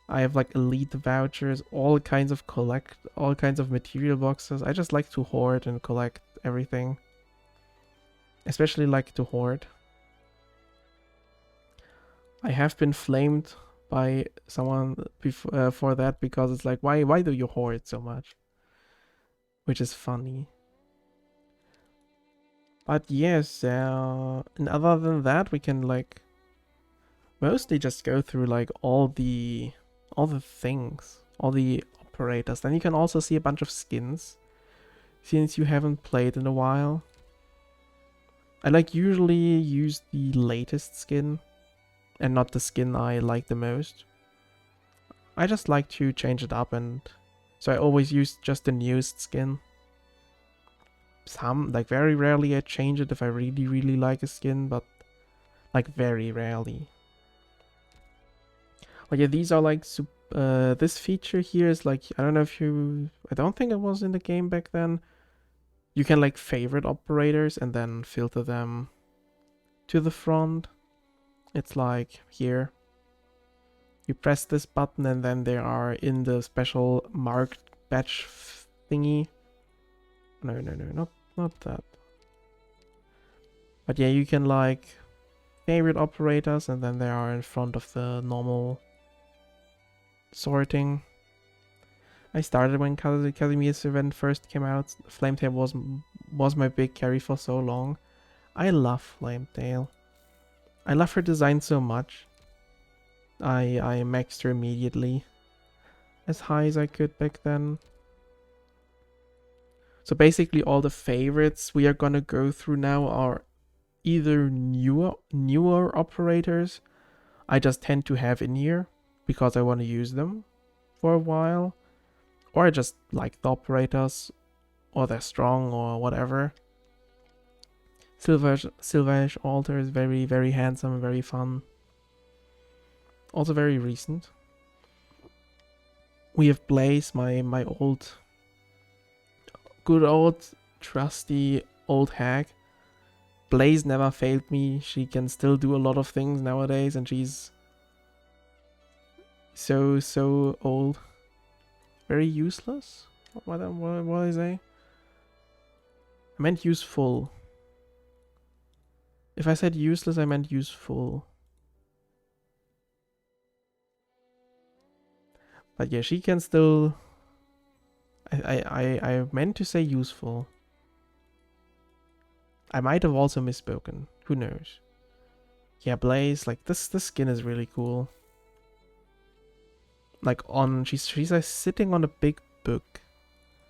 I have like elite vouchers, all kinds of material boxes. I just like to hoard and collect everything. Especially like to hoard. I have been flamed by someone for that because it's like, why do you hoard so much? Which is funny. But yes, and other than that, we can like mostly just go through like all the things, all the operators. Then you can also see a bunch of skins, since you haven't played in a while. I like usually use the latest skin, and not the skin I like the most. I just like to change it up, and so I always use just the newest skin. Like very rarely I change it if I really like a skin, but like very rarely. But yeah, these are like this feature here is like, I don't know if I don't think it was in the game back then. You can like favorite operators and then filter them to the front. It's like here. You press this button and then they are in the special marked batch thingy. No, not that. But yeah, you can like favorite operators and then they are in front of the normal sorting. I started when Casimirs event first came out. Flametail was my big carry for so long. I love Flametail. I love her design so much. I maxed her immediately. As high as I could back then. So basically all the favorites we are gonna go through now are either newer operators I just tend to have in here because I want to use them for a while, or I just like the operators, or they're strong or whatever. Silverish Altar is very handsome and very fun. Also very recent. We have Blaze, my good old trusty old hag. Blaze never failed me. She can still do a lot of things nowadays, and she's so old. Very useless? What did I say? I meant useful. If I said useless, I meant useful. But yeah, she can still... I meant to say useful. I might have also misspoken. Who knows? Yeah, Blaze, like this skin is really cool. Like she's like sitting on a big book.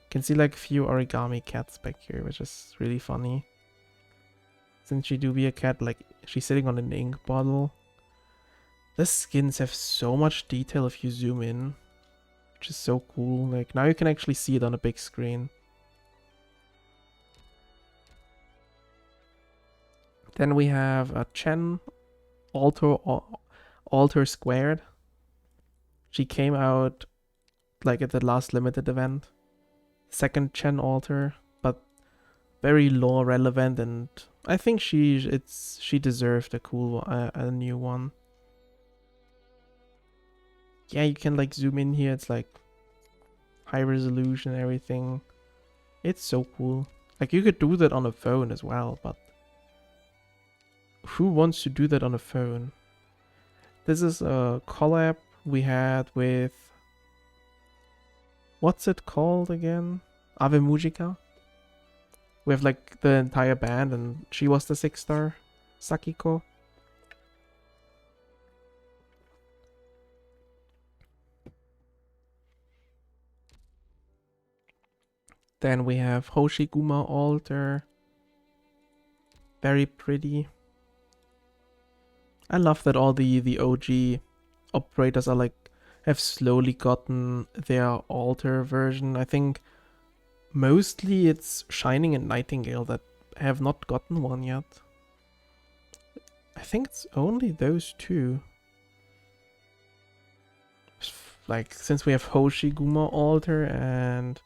You can see like a few origami cats back here, which is really funny. Since she do be a cat, like she's sitting on an ink bottle. The skins have so much detail if you zoom in, which is so cool. Like now you can actually see it on a big screen. Then we have a Chen Alter Squared. She came out like at the last limited event. Second Chen Alter, but very lore relevant, and I think she deserved a new one. Yeah, you can like zoom in here. It's like high resolution and everything. It's so cool. Like you could do that on a phone as well, but who wants to do that on a phone? This is a collab we had with, what's it called again? Ave Mujica. We have like the entire band, and she was the 6-star Sakiko. Then we have Hoshiguma Altar. Very pretty. I love that all the OG operators are like have slowly gotten their altar version. I think mostly it's Shining and Nightingale that have not gotten one yet. I think it's only those two. Like, since we have Hoshiguma altar and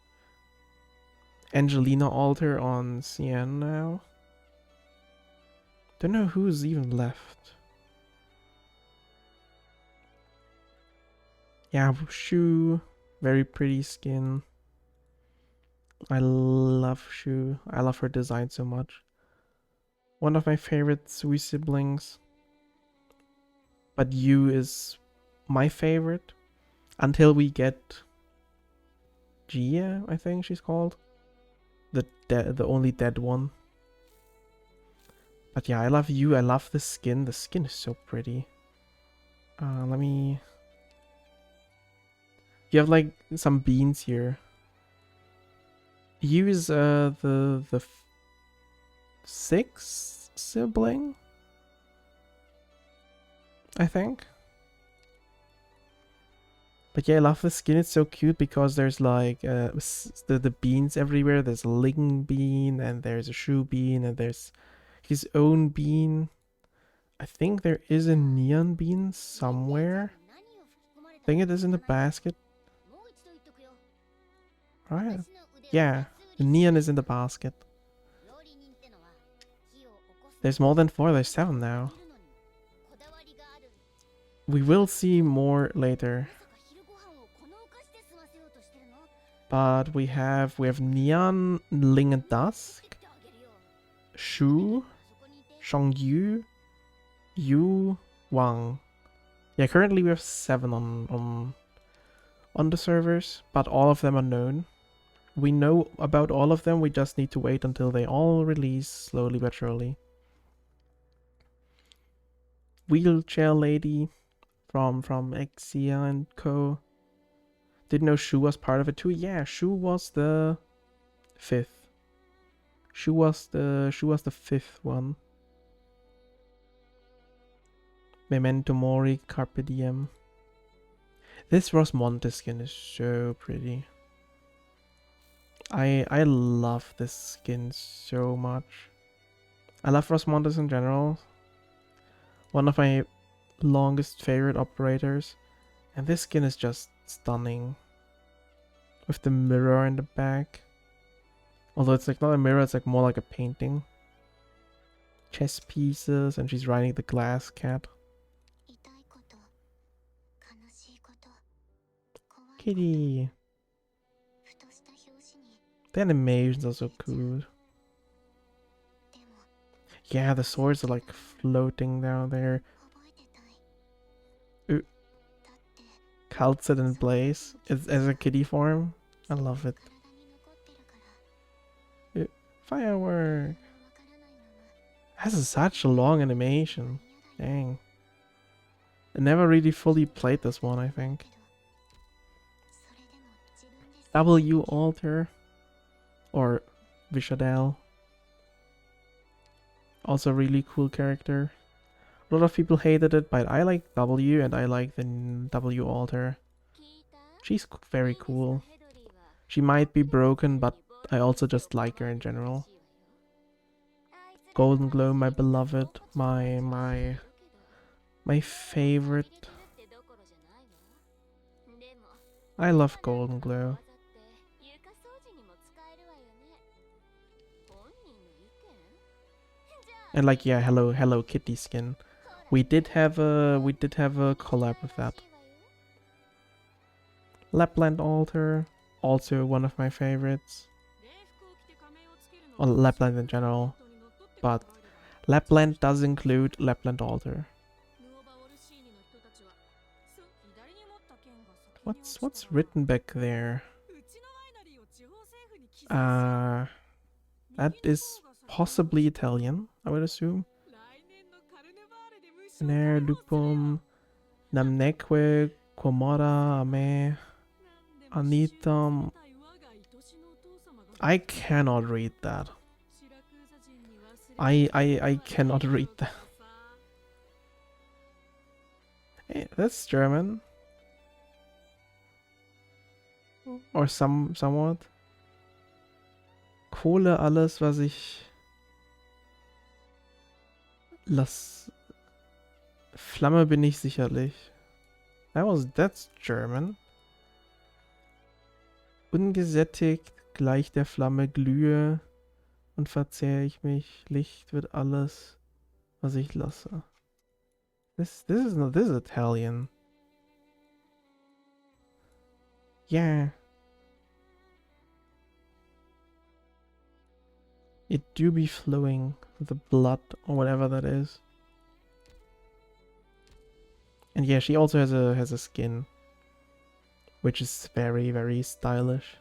Angelina altar on CN now. Don't know who's even left. Yeah, Shu. Very pretty skin. I love Shu. I love her design so much. One of my favorite Sui siblings. But Yu is my favorite. Until we get Gia, I think she's called. The only dead one. But yeah, I love Yu. I love the skin. The skin is so pretty. Let me... You have like some beans here. Yu is the sixth sibling, I think. But yeah, I love the skin. It's so cute because there's like the beans everywhere. There's a Ling bean and there's a Shu bean and there's his own bean. I think there is a neon bean somewhere. I think it is in the basket. Right? Yeah, the neon is in the basket. There's more than 4, there's 7 now. We will see more later. But we have Neon, Ling and Dusk, Shu, Shongyu, Yu, Wang. Yeah, currently we have 7 on the servers, but all of them are known. We know about all of them, we just need to wait until they all release slowly but surely. Wheelchair Lady from Exia and Co. Didn't know Shu was part of it too. Yeah, Shu was the 5th. Shu was the 5th one. Memento Mori, Carpe Diem. This Rosmonte skin is so pretty. I love this skin so much. I love Rosmontes in general. One of my longest favorite operators. And this skin is just stunning. With the mirror in the back. Although it's like not a mirror, it's like more like a painting. Chess pieces, and she's riding the glass cat. Kitty. The animations are so cool. Yeah, the swords are like floating down there. Ooh. Calcid and Blaze as a kitty form. I love it. Ooh. Firework. Has such a long animation. Dang. I never really fully played this one, I think. W Alter. Or Vishadel. Also really cool character. A lot of people hated it, but I like W and I like the W Alter. She's very cool. She might be broken, but I also just like her in general. Golden Glow, my beloved, my favorite. I love Golden Glow. And like, yeah, Hello Kitty skin. We did have a collab with that. Lapland Altar, also one of my favorites. Or Lapland in general, but Lapland does include Lapland Altar. What's written back there? That is possibly Italian, I would assume. Ner lupum namneque quomoda ame anitam. I cannot read that. I cannot read that. Hey, that's German. Or somewhat. Kohle alles, was ich Flamme bin ich sicherlich. That's German. Ungesättigt, gleich der Flamme glühe und verzehr ich mich. Licht wird alles, was ich lasse. This is Italian. Yeah. It do be flowing with the blood or whatever that is. And yeah, she also has a skin, which is very, very stylish.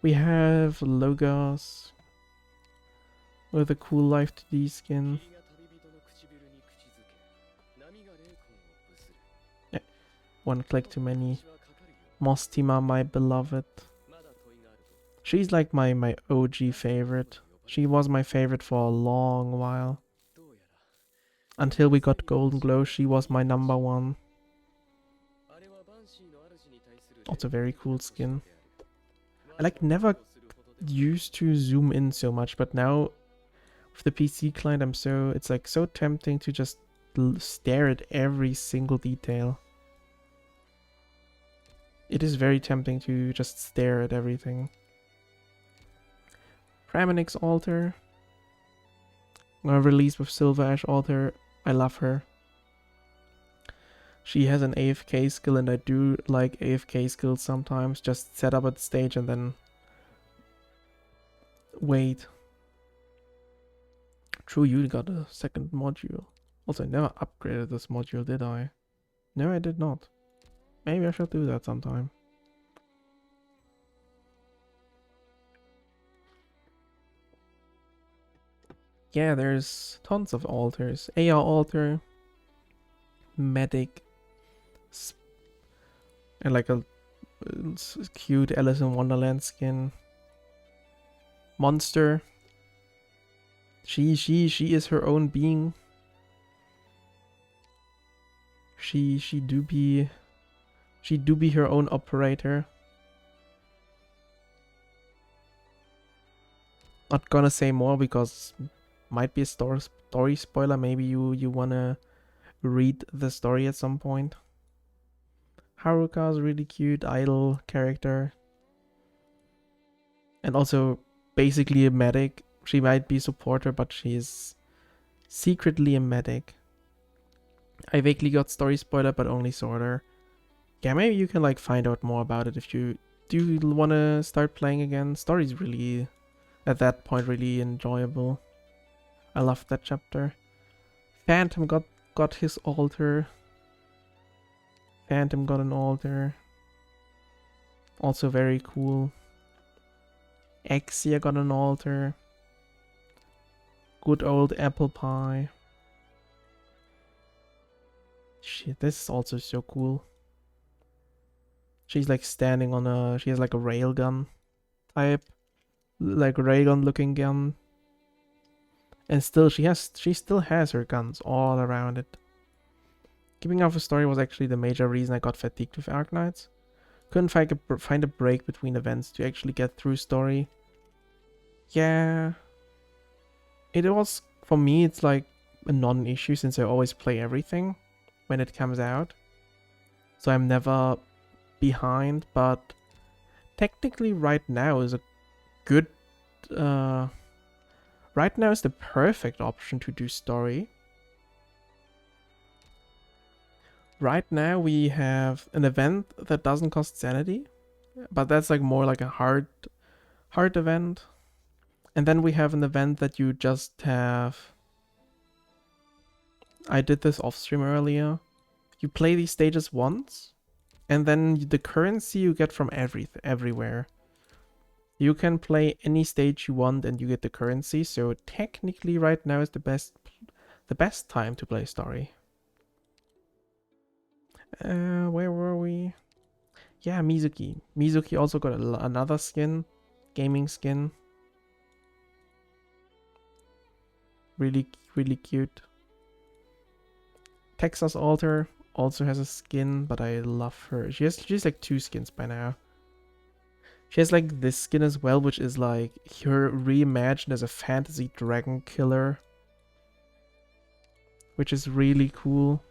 We have Logos with a cool Life 2D skin. Yeah, one click too many. Mostima, my beloved. She's like my OG favorite. She was my favorite for a long while. Until we got Golden Glow, she was my number one. Also very cool skin. I like never used to zoom in so much, but now with the PC client it's like so tempting to just stare at every single detail. It is very tempting to just stare at everything. Praminix altar. Released with Silver Ash altar. I love her. She has an AFK skill, and I do like AFK skills sometimes. Just set up at the stage and then wait. True, you got a second module. Also, I never upgraded this module, did I? No, I did not. Maybe I should do that sometime. Yeah, there's tons of altars. AR altar, medic, and like a cute Alice in Wonderland skin. Monster. She is her own being. She do be her own operator. Not gonna say more because might be a story spoiler. Maybe you wanna read the story at some point. Haruka is really cute, idol character. And also basically a medic. She might be a supporter, but she is secretly a medic. I vaguely got story spoiler, but only sorta. Yeah, maybe you can like find out more about it if you do wanna start playing again. Story's really, at that point, really enjoyable. I loved that chapter. Phantom got his altar. Phantom got an altar. Also very cool. Exia got an altar. Good old apple pie. Shit, this is also so cool. She's like standing on she has like a railgun type. Like railgun looking gun. And still she still has her guns all around it. Keeping up a story was actually the major reason I got fatigued with Arknights. Couldn't find a break between events to actually get through story. Yeah. It was, for me, it's like a non-issue since I always play everything when it comes out. So I'm never behind, but technically right now is a good... right now is the perfect option to do story. Right now we have an event that doesn't cost sanity, but that's like more like a hard event. And then we have an event that you just have... I did this off stream earlier. You play these stages once, and then the currency you get from everywhere. You can play any stage you want and you get the currency, so technically right now is the best time to play story. Where were we? Yeah, Mizuki. Mizuki also got another skin, gaming skin. Really, really cute. Texas Altar also has a skin, but I love her. She's like 2 skins by now. She has like this skin as well, which is like her reimagined as a fantasy dragon killer, which is really cool.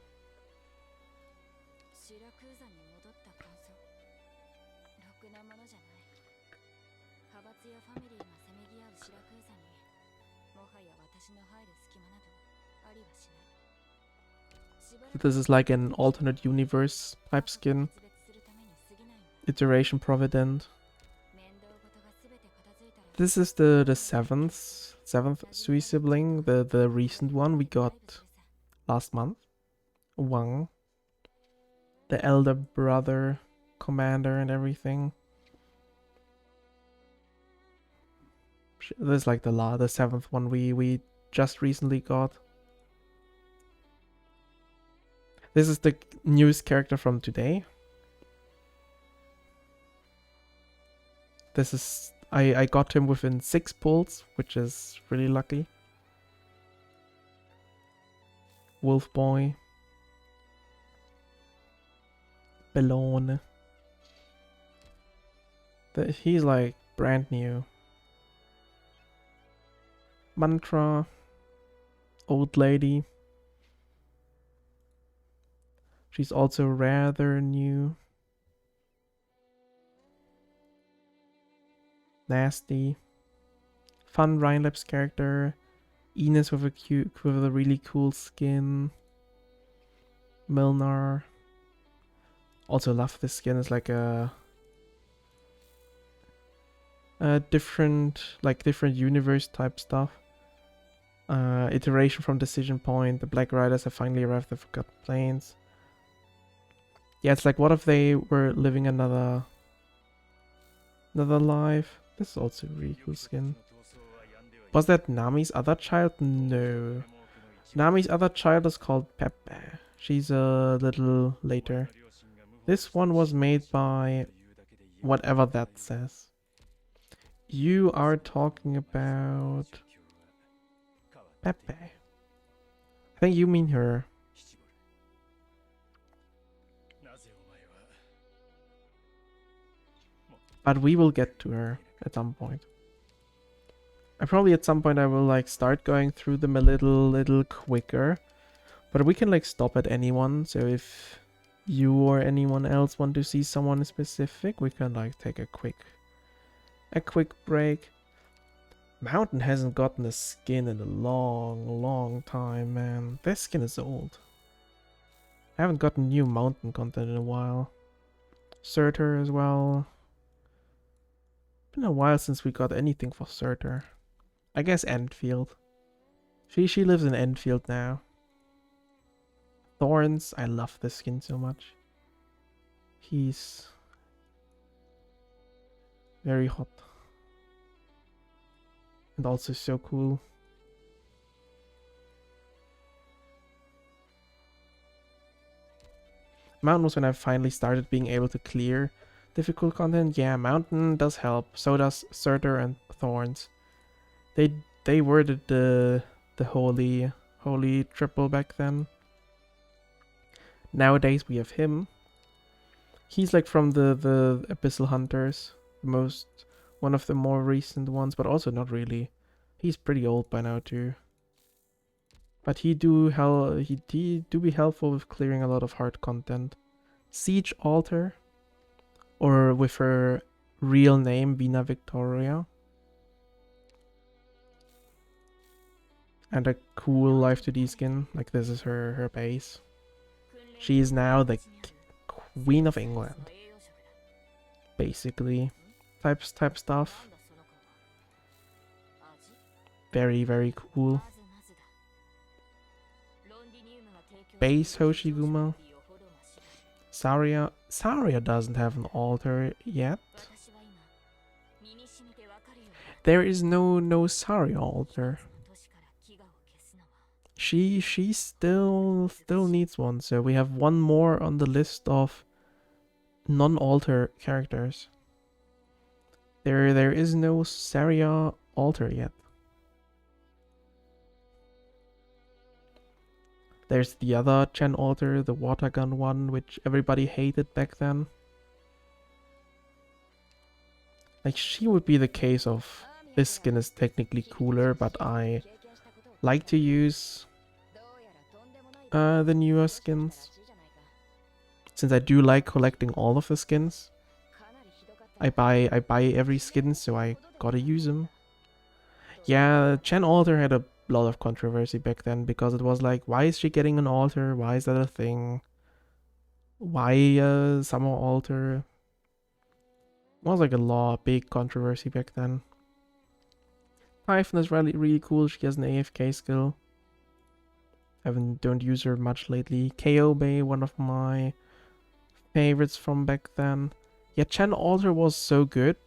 This is like an alternate universe type skin. Iteration Provident. This is the seventh Sui sibling, the recent one we got last month. Wang. The elder brother commander and everything. This is like the seventh one we just recently got. This is the newest character from today. This is I got him within 6 pulls, which is really lucky. Wolf Boy. Bellone. He's like brand new. Mantra. Old lady. She's also rather new. Nasty. Fun Rhinelapse character. Ines with a really cool skin. Milnar. Also love this skin. It's like a different universe type stuff. Iteration from Decision Point. The Black Riders have finally arrived at the Forgotten Plains. Yeah, it's like what if they were living another life. This is also a really cool skin. Was that Nami's other child? No. Nami's other child is called Pepe. She's a little later. This one was made by whatever that says. You are talking about Pepe. I think you mean her. But we will get to her at some point. Probably at some point I will like start going through them a little quicker. But we can like stop at anyone. So if you or anyone else want to see someone specific, we can like take a quick break. Mountain hasn't gotten a skin in a long time, man. This skin is old. I haven't gotten new mountain content in a while. Surtur as well. Been a while since we got anything for Surtur. I guess Enfield. She lives in Enfield now. Thorns, I love this skin so much. He's very hot. And also so cool. Mountain was when I finally started being able to clear difficult content. Yeah, Mountain does help. So does Surtur and Thorns. They were the holy triple back then. Nowadays we have him. He's like from the Abyssal Hunters, one of the more recent ones, but also not really. He's pretty old by now too. But he do be helpful with clearing a lot of hard content. Siege Altar, or with her real name Vina Victoria. And a cool Life 2D skin, like this is her base. She is now the Queen of England, basically. Type stuff. Very cool. Base Hoshiguma. Saria doesn't have an altar yet. There is no Saria altar. She still needs one, so we have one more on the list of non-altar characters. There is no Saria altar yet. There's the other Gen altar, the water gun one, which everybody hated back then. Like, she would be the case of this skin is technically cooler, but I like to use the newer skins. Since I do like collecting all of the skins, I buy every skin, so I gotta use them. Yeah, Chen Alter had a lot of controversy back then because it was like, why is she getting an altar? Why is that a thing? Why summer altar? It was like big controversy back then. Typhon is really cool. She has an AFK skill. Don't use her much lately. KO Bay, one of my favorites from back then. Yeah, Chen Alter was so good,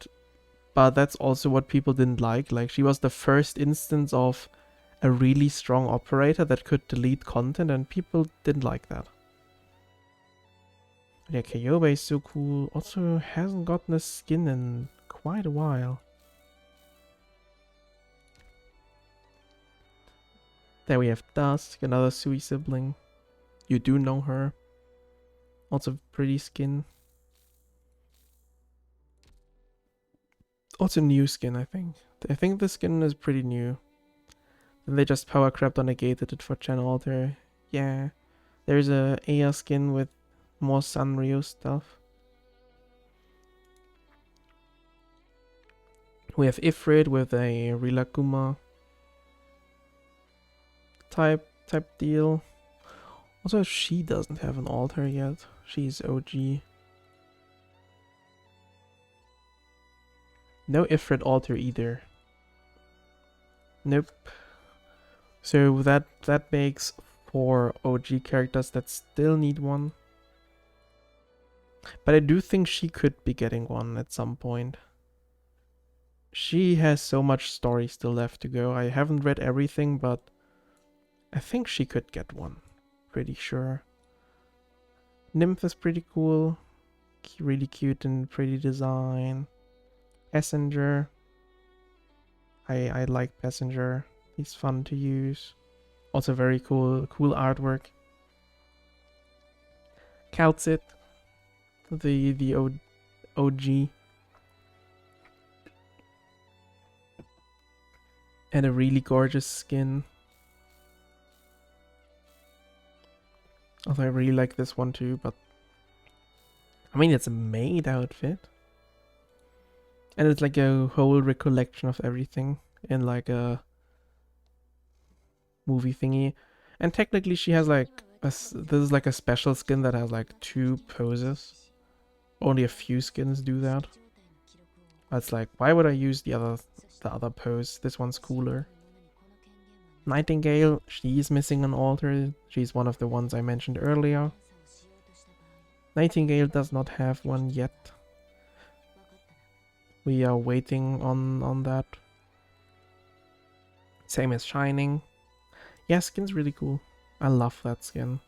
but that's also what people didn't like. Like, she was the first instance of a really strong operator that could delete content, and people didn't like that. Yeah, Kyobe is so cool. Also hasn't gotten a skin in quite a while. There we have Dusk, another Sui sibling. You do know her. Also pretty skin. Also new skin, I think. I think the skin is pretty new. Then they just power crapped on negated it for Channel Alter. Yeah. There's a Aya skin with more Sanrio stuff. We have Ifrit with a Rilakuma type deal. Also, she doesn't have an altar yet. She's OG. No Ifrit altar either. Nope. So that makes 4 OG characters that still need one. But I do think she could be getting one at some point. She has so much story still left to go. I haven't read everything, but I think she could get one. Pretty sure. Nymph is pretty cool. Really cute and pretty design. Passenger. I like Passenger. He's fun to use. Also very cool artwork. Calcit. The OG. And a really gorgeous skin. Although I really like this one too, but I mean, it's a maid outfit. And it's like a whole recollection of everything in like a movie thingy. And technically she has like, this is like a special skin that has like 2 poses. Only a few skins do that. That's like, why would I use the other pose? This one's cooler. Nightingale, she's missing an altar. She's one of the ones I mentioned earlier. Nightingale does not have one yet. We are waiting on that. Same as Shining. Yeah, skin's really cool. I love that skin.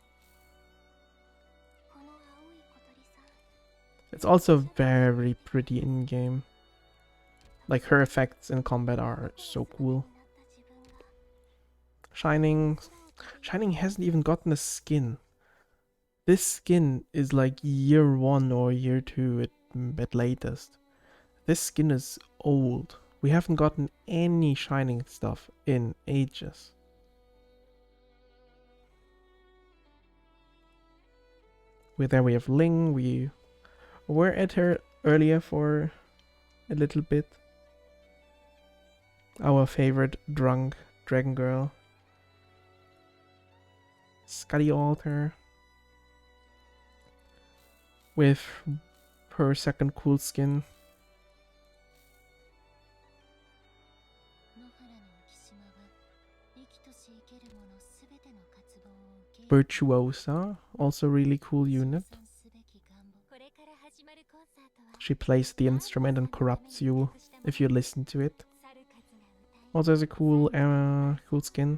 It's also very pretty in-game. Like, her effects in combat are so cool. Shining hasn't even gotten a skin. This skin is like year 1 or year 2 at latest. This skin is old. We haven't gotten any Shining stuff in ages. There we have Ling. We were at her earlier for a little bit. Our favorite drunk dragon girl. Scuddy Alter. With her second cool skin. Virtuosa, also really cool unit. She plays the instrument and corrupts you if you listen to it. Also has a cool skin.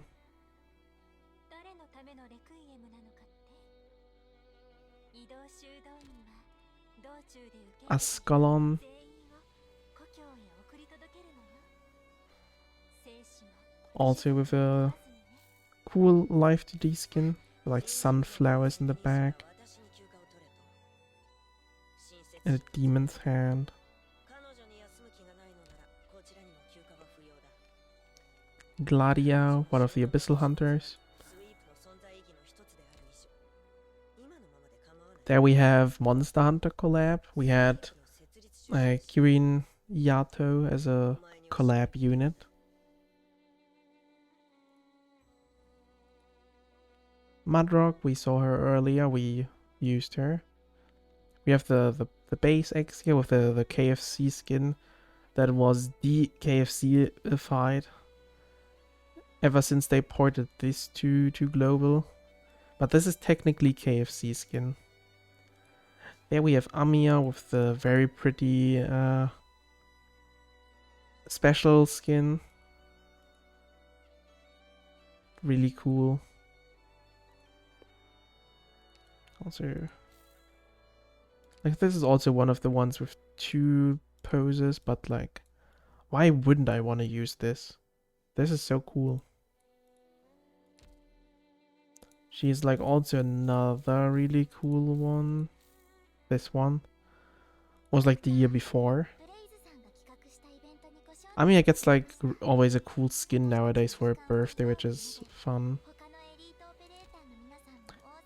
Ascalon. Also with a cool Life to D skin. Like sunflowers in the back. And a demon's hand. Gladia, one of the Abyssal Hunters. There we have Monster Hunter collab. We had Kirin Yato as a collab unit. Mudrock, we saw her earlier, we used her. We have the base X here with the KFC skin that was de-KFC-ified ever since they ported this to global. But this is technically KFC skin. There we have Amiya with the very pretty special skin. Really cool. Also, like, this is also one of the ones with 2 poses, but like, why wouldn't I want to use this? This is so cool. She's like also another really cool one. This one was like the year before. I mean, it gets like always a cool skin nowadays for a birthday, which is fun.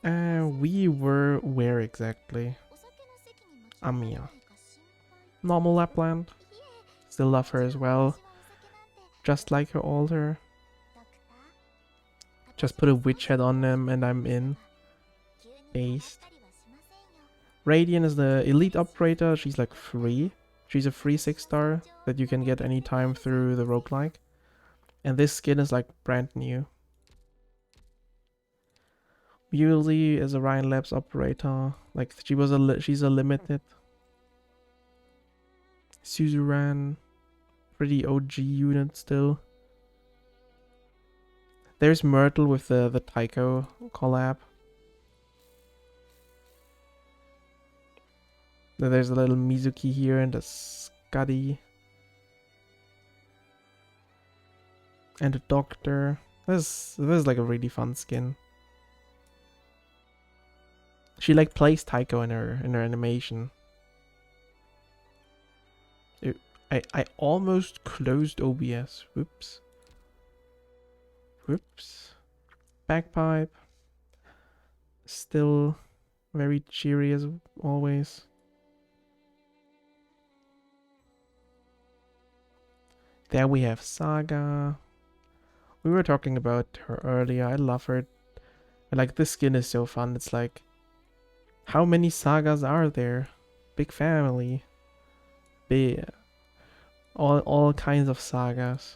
We were where exactly? Amiya. Normal Lapland. Still love her as well. Just like her altar. Just put a witch head on them and I'm in. Based. Radiant is the elite operator. She's like free. She's a free 6-star that you can get anytime through the roguelike. And this skin is like brand new. Muley is a Ryan Labs operator. Like she's a limited. Suzerain, pretty OG unit still. There's Myrtle with the Tycho collab. There's a little Mizuki here and a Scuddy. And a Doctor. This is like a really fun skin. She like plays Tycho in her animation. I almost closed OBS. Whoops. Whoops. Bagpipe. Still very cheery as always. There we have Saga. We were talking about her earlier. I love her. And like, this skin is so fun. It's like, how many sagas are there? Big family. Big. All kinds of sagas.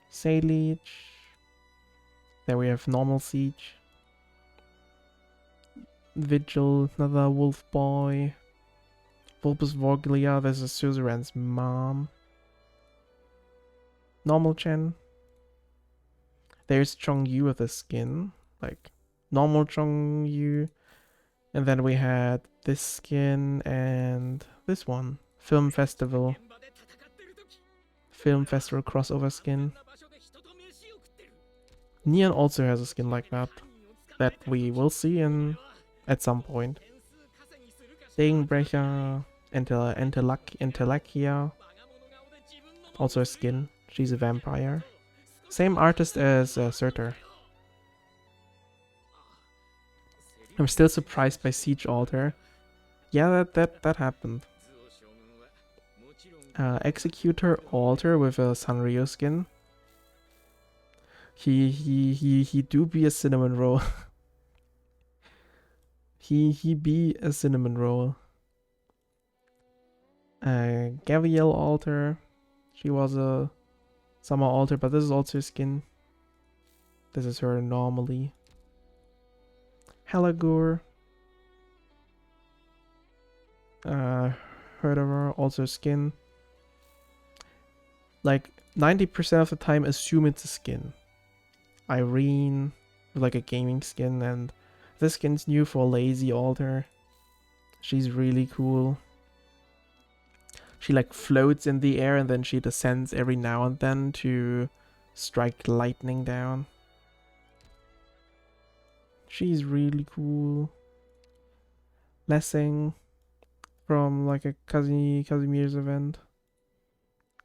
Saliege. There we have normal siege. Vigil, another wolf boy. Vulpus Vorglia, this is Suzerain's mom. Normal Chen. There's Chongyu with a skin. Like, normal Chongyu. And then we had this skin and this one. Film Festival. Film Festival crossover skin. Neon also has a skin like that. That we will see at some point. Dagenbrecher. Entelakia. Also a skin. She's a vampire. Same artist as Surtur. I'm still surprised by Siege Altar. Yeah, that happened. Executor Altar with a Sanrio skin. He do be a cinnamon roll. he be a cinnamon roll. Gaviel Altar. She was a summer altar, but this is also a skin. This is her normally. Helagur. Heard of her, also skin. Like 90% of the time assume it's a skin. Irene with like a gaming skin, and this skin's new for Lazy Altar. She's really cool. She like floats in the air and then she descends every now and then to strike lightning down. She's really cool. Lessing from like a Casimir's event.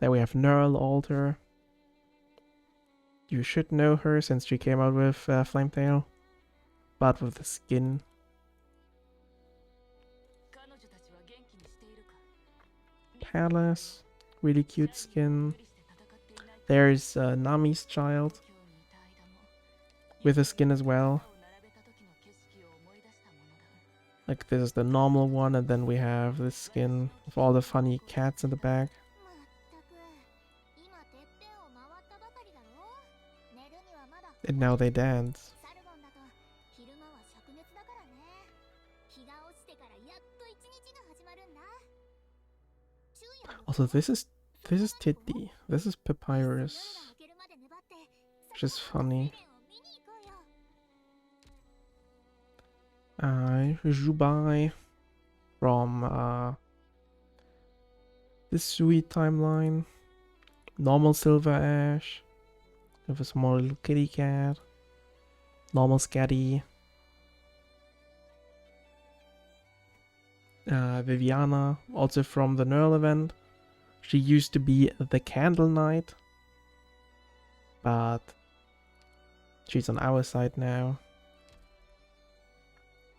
Then we have Neural Alter. You should know her since she came out with Flametail, but with the skin. Palace, really cute skin. There's Nami's child with a skin as well. Like this is the normal one, and then we have this skin with all the funny cats in the back. And now they dance. Also, this is Titty. This is Papyrus, which is funny. Jubai from the Sweet timeline. Normal Silver Ash with a small little kitty cat. Normal Scatty. Viviana, also from the Neural event. She used to be the Candle Knight, but she's on our side now.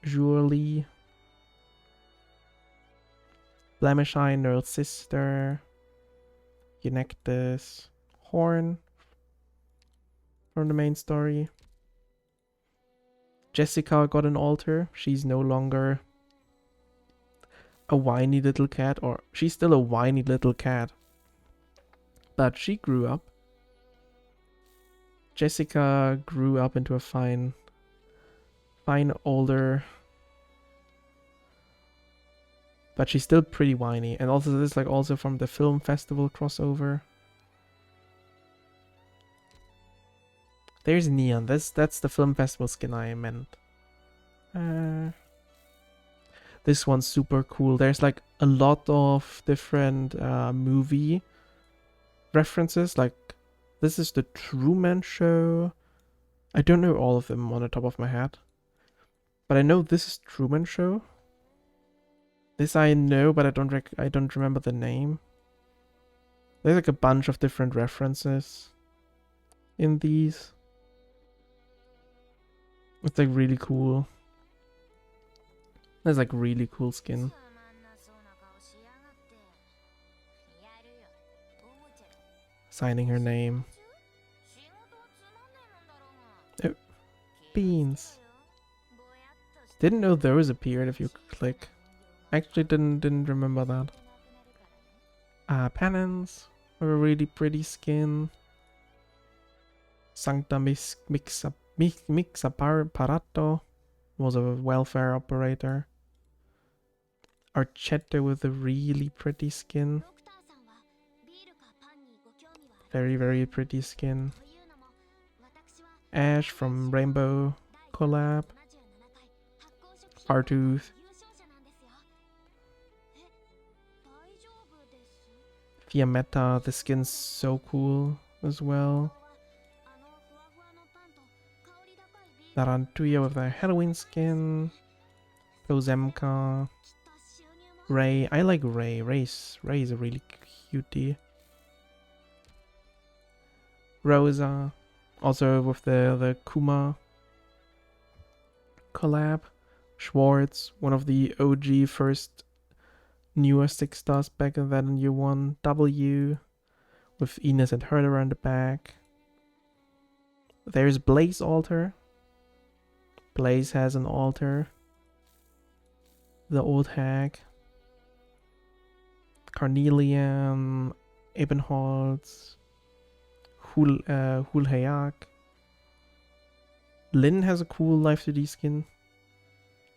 Julie, Blemish Eye, Neural's sister, Eunectus, Horn from the main story. Jessica got an alter. She's no longer a whiny little cat, or she's still a whiny little cat, but she grew up. Jessica grew up into a fine older, but she's still pretty whiny. And also this is like also from the film festival crossover. There's Neon. That's the film festival skin I meant. This one's super cool. There's like a lot of different movie references. Like this is the Truman Show. I don't know all of them on the top of my head, but I know this is Truman Show. This I know, but I don't remember the name. There's like a bunch of different references in these. It's like really cool. That's like really cool skin. Signing her name. Oh, beans. Didn't know those appeared if you click. Actually didn't remember that. Penance. A really pretty skin. Sancta Mixaparato was a welfare operator. Archetto with a really pretty skin. Very, very pretty skin. Ash from Rainbow collab. Fartooth. Fiametta, the skin's so cool as well. Narantuya with their Halloween skin. Prozemka. Ray, I like Ray. Ray is a really cutie. Rosa, also with the Kuma collab. Schwartz, one of the OG first newer 6 stars back in that new one. W, with Ines and Herder on the back. There's Blaze Alter. Blaze has an altar. The old hag. Carnelian, Ebenholz, Hulhayak. Lynn has a cool Life 2D skin.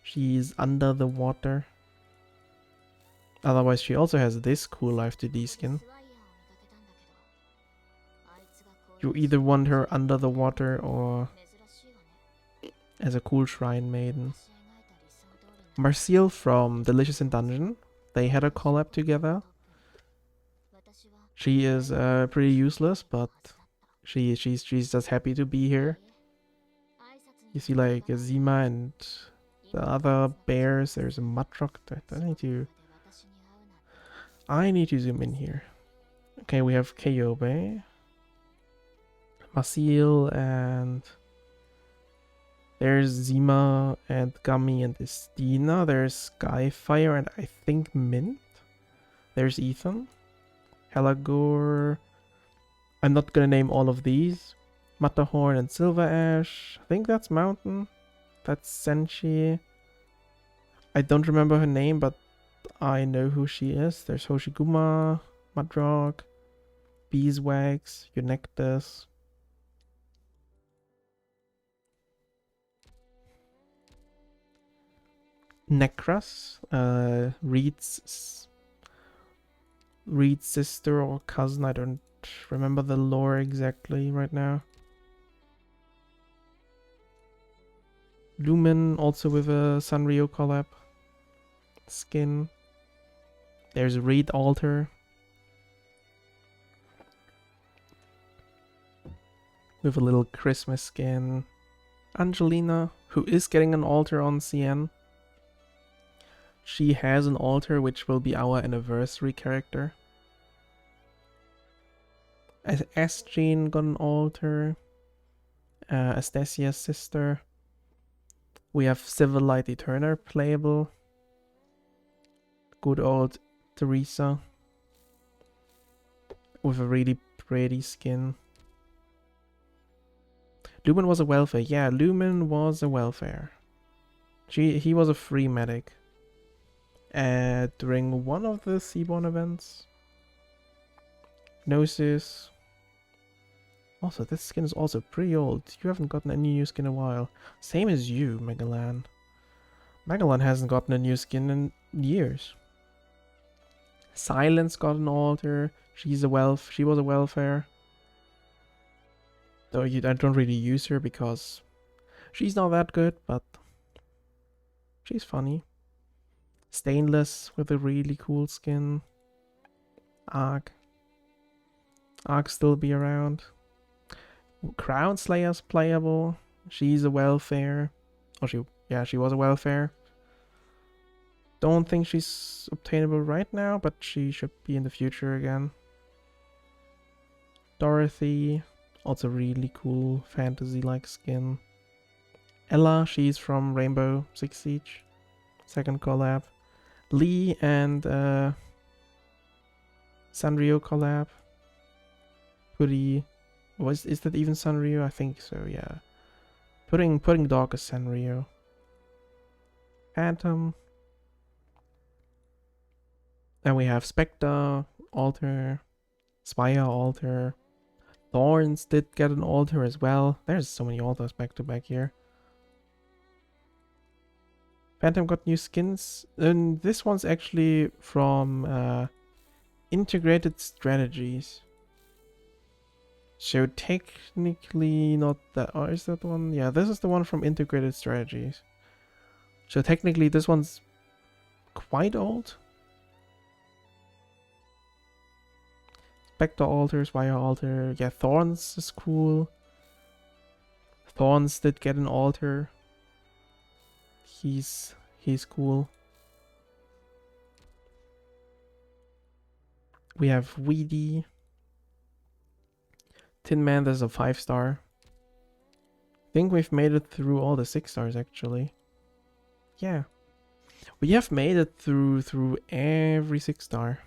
She's under the water. Otherwise, she also has this cool Life 2D skin. You either want her under the water or as a cool shrine maiden. Marciel from Delicious in Dungeon. They had a collab together. She is pretty useless, but she's just happy to be here. You see like Zima and the other bears. There's a Mutrock. I need to zoom in here. Okay, we have Kyobe, Masil, and there's Zima and Gummy and Estina. There's Skyfire and I think Mint. There's Ethan, Helagor. I'm not gonna name all of these. Matterhorn and Silver Ash. I think that's Mountain. That's Senshi. I don't remember her name, but I know who she is. There's Hoshiguma, Madrog, Beeswax, Eunectus. Necras, Reed's sister or cousin. I don't remember the lore exactly right now. Lumen, also with a Sanrio collab skin. There's Reed Alter with a little Christmas skin. Angelina, who is getting an altar on CN. She has an altar which will be our anniversary character. S-Jean got an altar. Astasia's sister. We have Civil Light Eterna playable. Good old Teresa. With a really pretty skin. Lumen was a welfare. Yeah, Lumen was a welfare. He was a free medic. During one of the Seaborn events. Gnosis. Also, this skin is also pretty old. You haven't gotten any new skin in a while. Same as you, Megalan. Megalan hasn't gotten a new skin in years. Silence got an altar. She was a welfare. Though I don't really use her because she's not that good, but she's funny. Stainless with a really cool skin. Ark still be around. Crown Slayer's playable. She's a welfare. Oh, she was a welfare. Don't think she's obtainable right now, but she should be in the future again. Dorothy, also really cool fantasy-like skin. Ella, she's from Rainbow Six Siege, second collab. Lee and Sanrio collab. Pretty. Is that even Sanrio? I think so, yeah. Putting Dog as Sanrio. Phantom. Then we have Spectre, Alter, Spire Alter. Thorns did get an altar as well. There's so many altars back to back here. Phantom got new skins. And this one's actually from Integrated Strategies. So technically not that, or is that the one? Yeah, this is the one from Integrated Strategies. So technically this one's quite old. Spectre altars, Wire altar. Yeah, Thorns is cool. Thorns did get an altar. He's cool. We have Weedy. Tin Man, there's a 5-star. I think we've made it through all the 6 stars actually. Yeah. We have made it through every 6-star.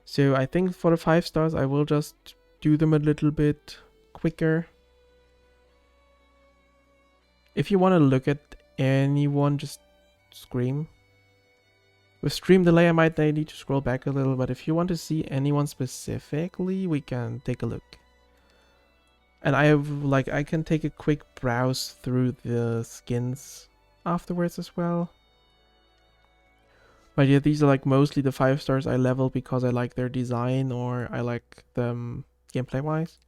So I think for the 5 stars I will just do them a little bit quicker. If you want to look at anyone, just scream. With stream delay I might need to scroll back a little, but if you want to see anyone specifically, we can take a look. And I can take a quick browse through the skins afterwards as well. But yeah, these are like mostly the 5 stars I level because I like their design or I like them gameplay wise.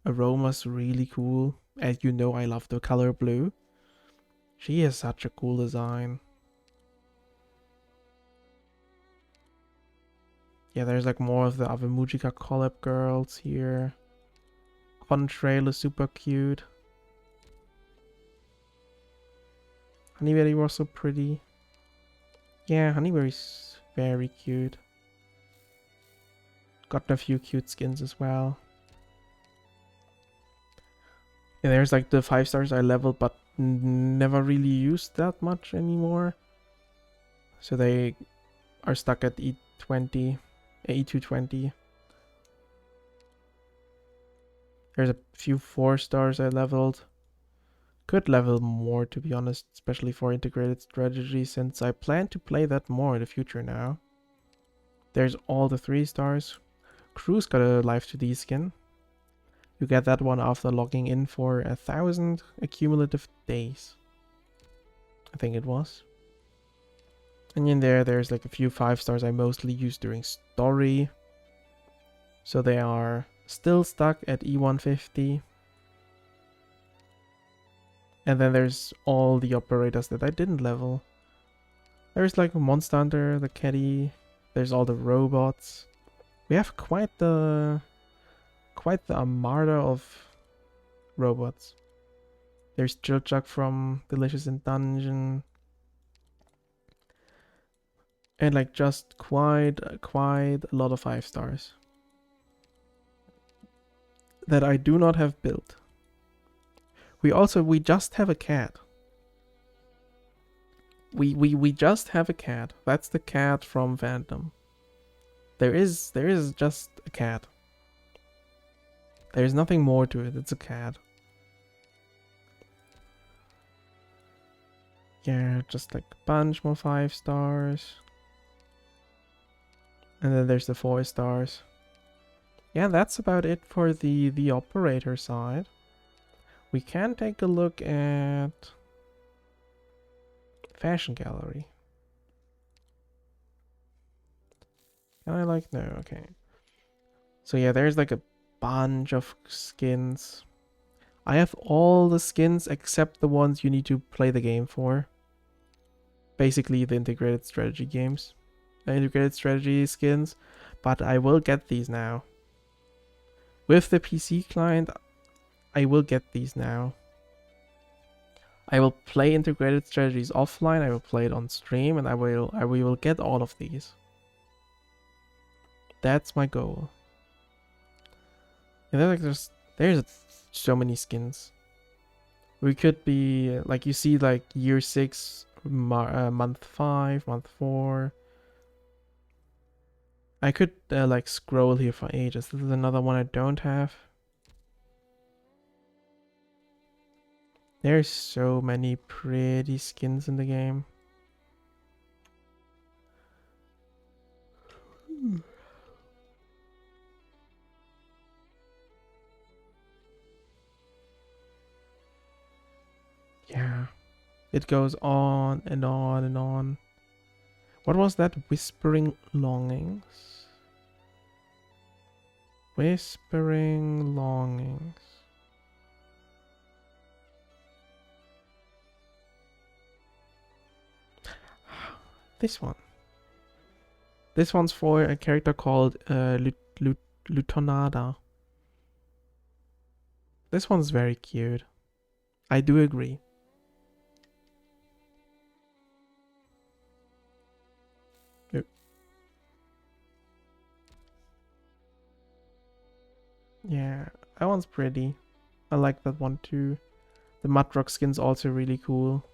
Aroma's really cool. As you know, I love the color blue. She has such a cool design. Yeah, there's like more of the Avemujika collab girls here. Contrail is super cute. Honeyberry was so pretty. Yeah, Honeyberry's very cute. Got a few cute skins as well. Yeah, there's like the 5 stars I leveled but never really used that much anymore. So they are stuck at E20, E220. There's a few 4 stars I leveled. Could level more, to be honest, especially for integrated strategy, since I plan to play that more in the future now. There's all the 3 stars. Crew's got a Life 2D skin. You get that one after logging in for 1,000 accumulative days. I think it was. And in there's like a few 5 stars I mostly use during story. So they are still stuck at E150. And then there's all the operators that I didn't level. There's like a Monster Hunter, the Caddy. There's all the robots. We have quite the armada of robots. There's Chilchuk from Delicious in Dungeon. And like just quite a lot of 5 stars that I do not have built. We just have a cat. We just have a cat. That's the cat from Phantom. There is just a cat. There's nothing more to it. It's a cat. Yeah, just like a bunch more 5 stars. And then there's the 4 stars. Yeah, that's about it for the operator side. We can take a look at Fashion Gallery. Can I like, no, okay. So yeah, there's like a bunch of skins. I have all the skins except the ones you need to play the game for. Basically the integrated strategy games. The integrated strategy skins. But I will get these now. With the PC client, I will get these now. I will play integrated strategies offline, I will play it on stream, and we will get all of these. That's my goal. And then like there's so many skins. We could be like, you see like year 6, month 5, month 4. I could like scroll here for ages. This is another one I don't have. There's so many pretty skins in the game. Yeah. It goes on and on and on. What was that? Whispering Longings? Whispering Longings. This one. This one's for a character called Lutonada. This one's very cute. I do agree. Yeah, that one's pretty. I like that one too. The Mudrock skin's also really cool.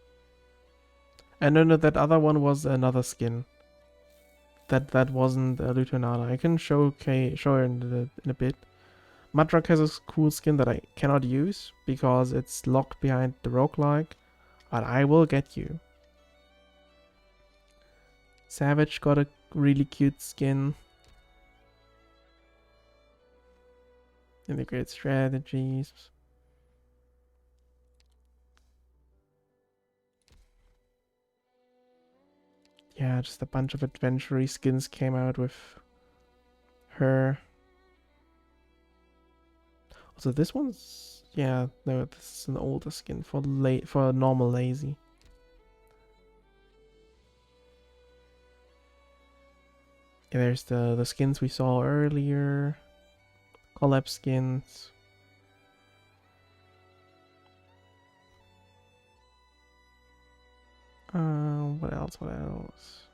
And no, that other one was another skin. That wasn't a Lutonada. I can show her in a bit. Mudrock has a cool skin that I cannot use because it's locked behind the roguelike, but I will get you. Savage got a really cute skin. Integrated strategies. Yeah, just a bunch of adventure skins came out with her. Also, this one's, yeah, no, this is an older skin for normal lazy. Yeah, there's the skins we saw earlier. Collab skins. What else?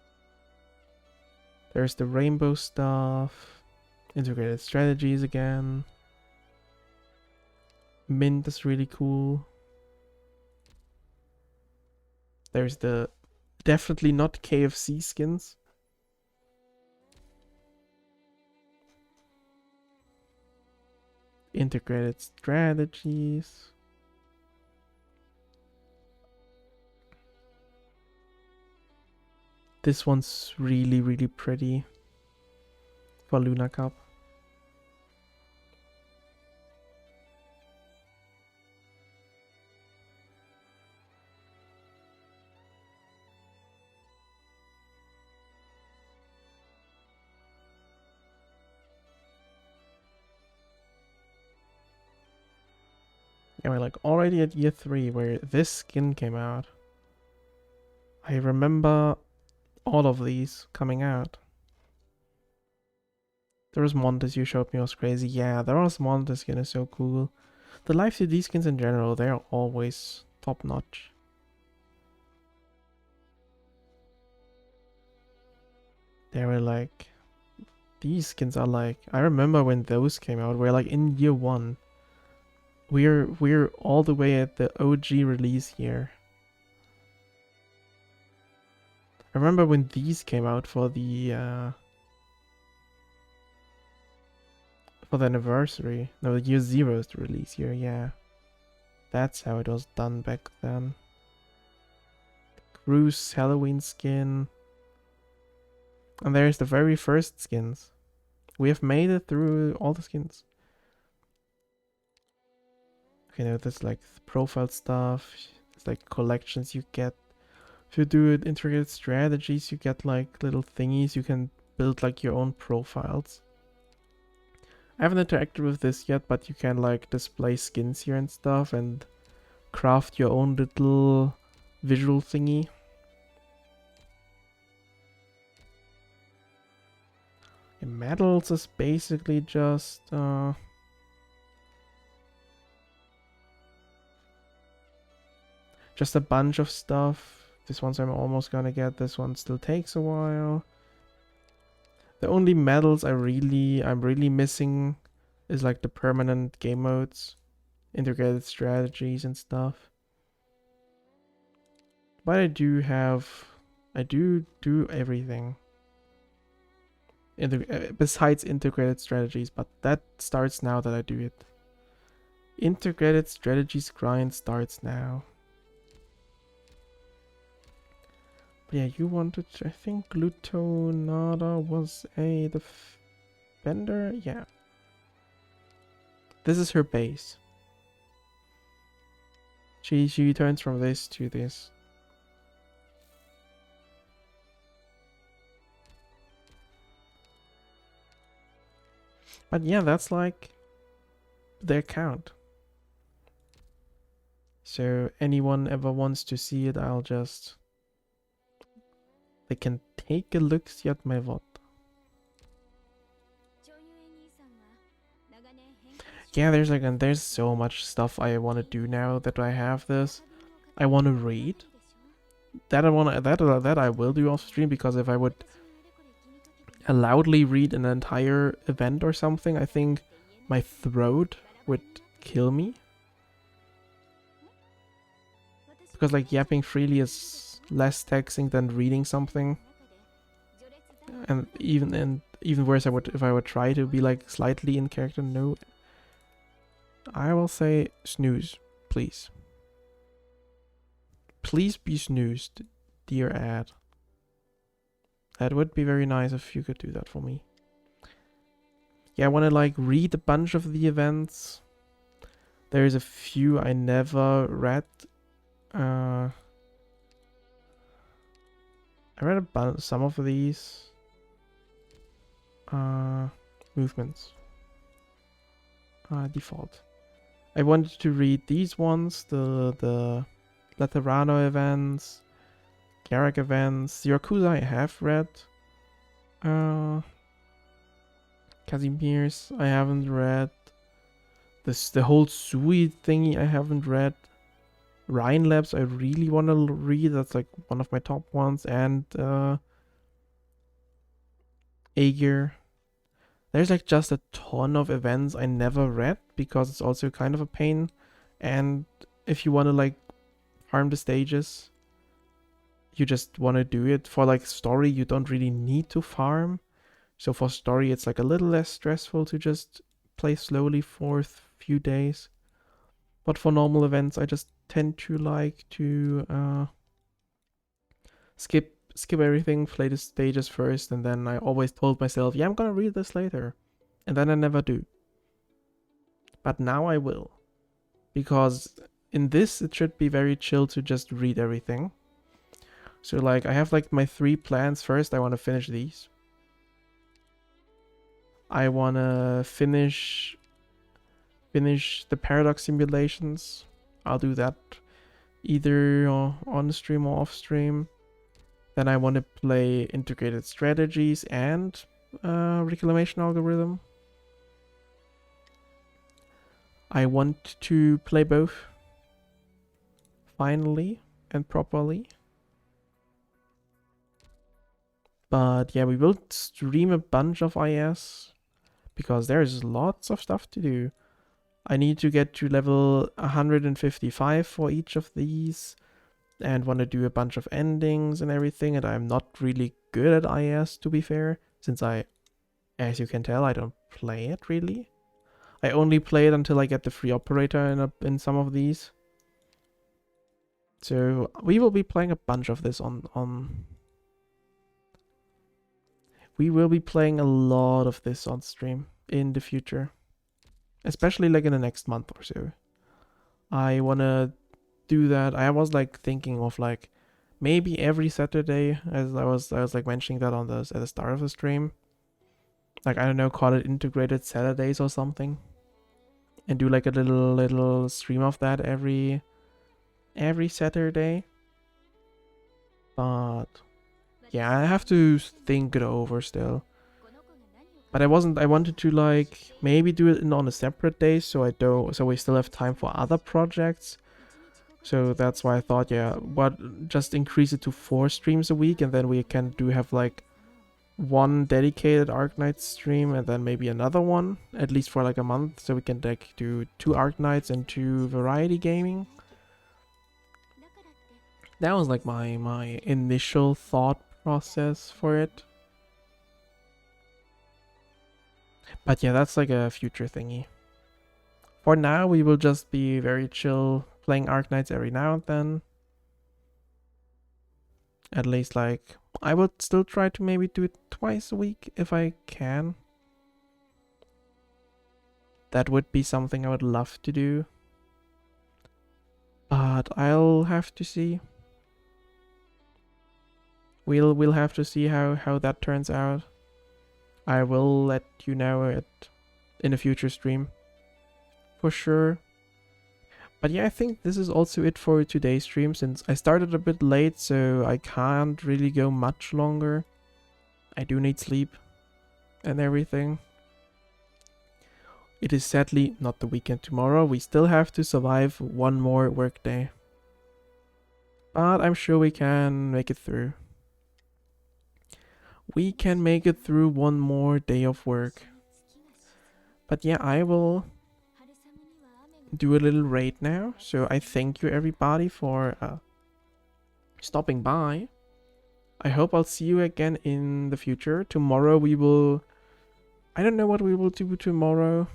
There's the rainbow stuff. Integrated strategies again. Mint is really cool. There's the definitely not KFC skins. Integrated strategies. This one's really, really pretty for Luna Cup. Yeah, we're like already at year 3 where this skin came out. I remember all of these coming out. There was Montes you showed me was crazy. Yeah, there was Montes skin is so cool. The Live 2D skins in general, they're always top notch. They were like, these skins are like, I remember when those came out, we're like in year 1. We're all the way at the OG release year. I remember when these came out for the anniversary. No, year 0 is the release year, yeah. That's how it was done back then. Cruise Halloween skin. And there's the very first skins. We have made it through all the skins. Okay, now there's like profile stuff. It's like collections you get. If you do it integrated strategies, you get like little thingies. You can build like your own profiles. I haven't interacted with this yet, but you can like display skins here and stuff and craft your own little visual thingy. And medals is basically just a bunch of stuff. This one's I'm almost gonna get. This one still takes a while. The only medals I'm really missing is like the permanent game modes, integrated strategies and stuff. But I do do everything. Besides integrated strategies, but that starts now that I do it. Integrated strategies grind starts now. But yeah, you wanted, I think Glutonada was a defender? Yeah. This is her base. She turns from this to this. But yeah, that's like the account. So anyone ever wants to see it, I'll just... They can take a look see at my VOD. Yeah, there's so much stuff I want to do now that I have this. I want to read. That I will do off stream, because if I would loudly read an entire event or something, I think my throat would kill me. Because like yapping freely is less taxing than reading something. And even worse, if I would try to be like slightly in character. No. I will say snooze, please. Please be snoozed, dear ad. That would be very nice if you could do that for me. Yeah, I want to like read a bunch of the events. There's a few I never read. I read some of these movements. Default. I wanted to read these ones, the Laterano events, Garrick events. Yakuza I have read. Casimir's I haven't read. The whole Sui thingy I haven't read. Ryan Labs I really want to read. That's like one of my top ones. And Aegir. there's like just a ton of events I never read because it's also kind of a pain. And if you want to like farm the stages, you just want to do it. For like story, you don't really need to farm. So for story, it's like a little less stressful to just play slowly for a few days. But for normal events, I just tend to like to skip everything, play the stages first, and then I always told myself, yeah, I'm gonna read this later. And then I never do. But now I will. Because in this, it should be very chill to just read everything. So like, I have like my 3 plans. First, I want to finish these. I want to finish the paradox simulations. I'll do that either on stream or off stream. Then I want to play integrated strategies and reclamation algorithm. I want to play both finally and properly. But yeah, we will stream a bunch of IS because there's lots of stuff to do. I need to get to level 155 for each of these and want to do a bunch of endings and everything, and I'm not really good at IS, to be fair, since as you can tell, I don't play it really. I only play it until I get the free operator in some of these. So we will be playing a bunch of this on we will be playing a lot of this on stream in the future, especially like in the next month or so. I want to do that. I was like thinking of like maybe every Saturday, as I was like mentioning that at the start of the stream. Like, I don't know, call it integrated Saturdays or something, and do like a little stream of that every Saturday. But yeah, I have to think it over still. But I wanted to like maybe do it on a separate day, so we still have time for other projects. So that's why I thought, yeah, just increase it to 4 streams a week, and then we can have like 1 dedicated Arknights stream and then maybe another one, at least for like a month, so we can like do 2 Arknights and 2 variety gaming. That was like my initial thought process for it. But yeah, that's like a future thingy. For now, we will just be very chill, playing Arknights every now and then. At least like, I would still try to maybe do it twice a week if I can. That would be something I would love to do. But I'll have to see. We'll have to see how that turns out. I will let you know it in a future stream. For sure. But yeah, I think this is also it for today's stream, since I started a bit late, so I can't really go much longer. I do need sleep and everything. It is sadly not the weekend tomorrow. We still have to survive 1 more workday. But I'm sure we can make it through. We can make it through 1 more day of work. But yeah, I will do a little raid now. So I thank you everybody for stopping by. I hope I'll see you again in the future. Tomorrow I don't know what we will do tomorrow.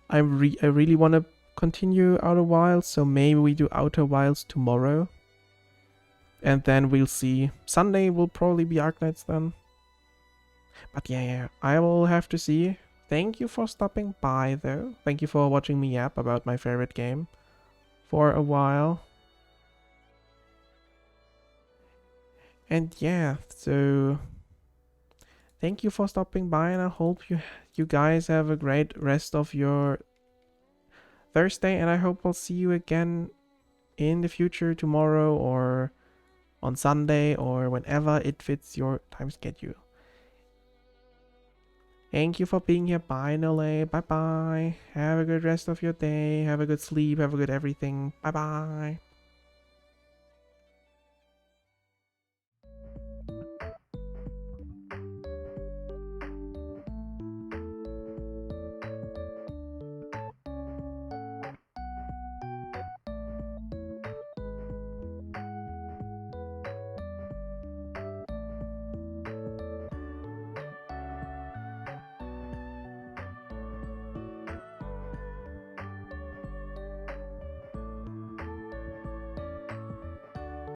I really want to continue Outer Wilds, so maybe we do Outer Wilds tomorrow. And then we'll see. Sunday will probably be Arknights then. But yeah, I will have to see. Thank you for stopping by though. Thank you for watching me yap about my favorite game for a while. And yeah, so thank you for stopping by, and I hope you guys have a great rest of your Thursday, and I hope I'll see you again in the future tomorrow or on Sunday or whenever it fits your time schedule. Thank you for being here. Bye, Nole. Bye bye. Have a good rest of your day. Have a good sleep. Have a good everything. Bye bye.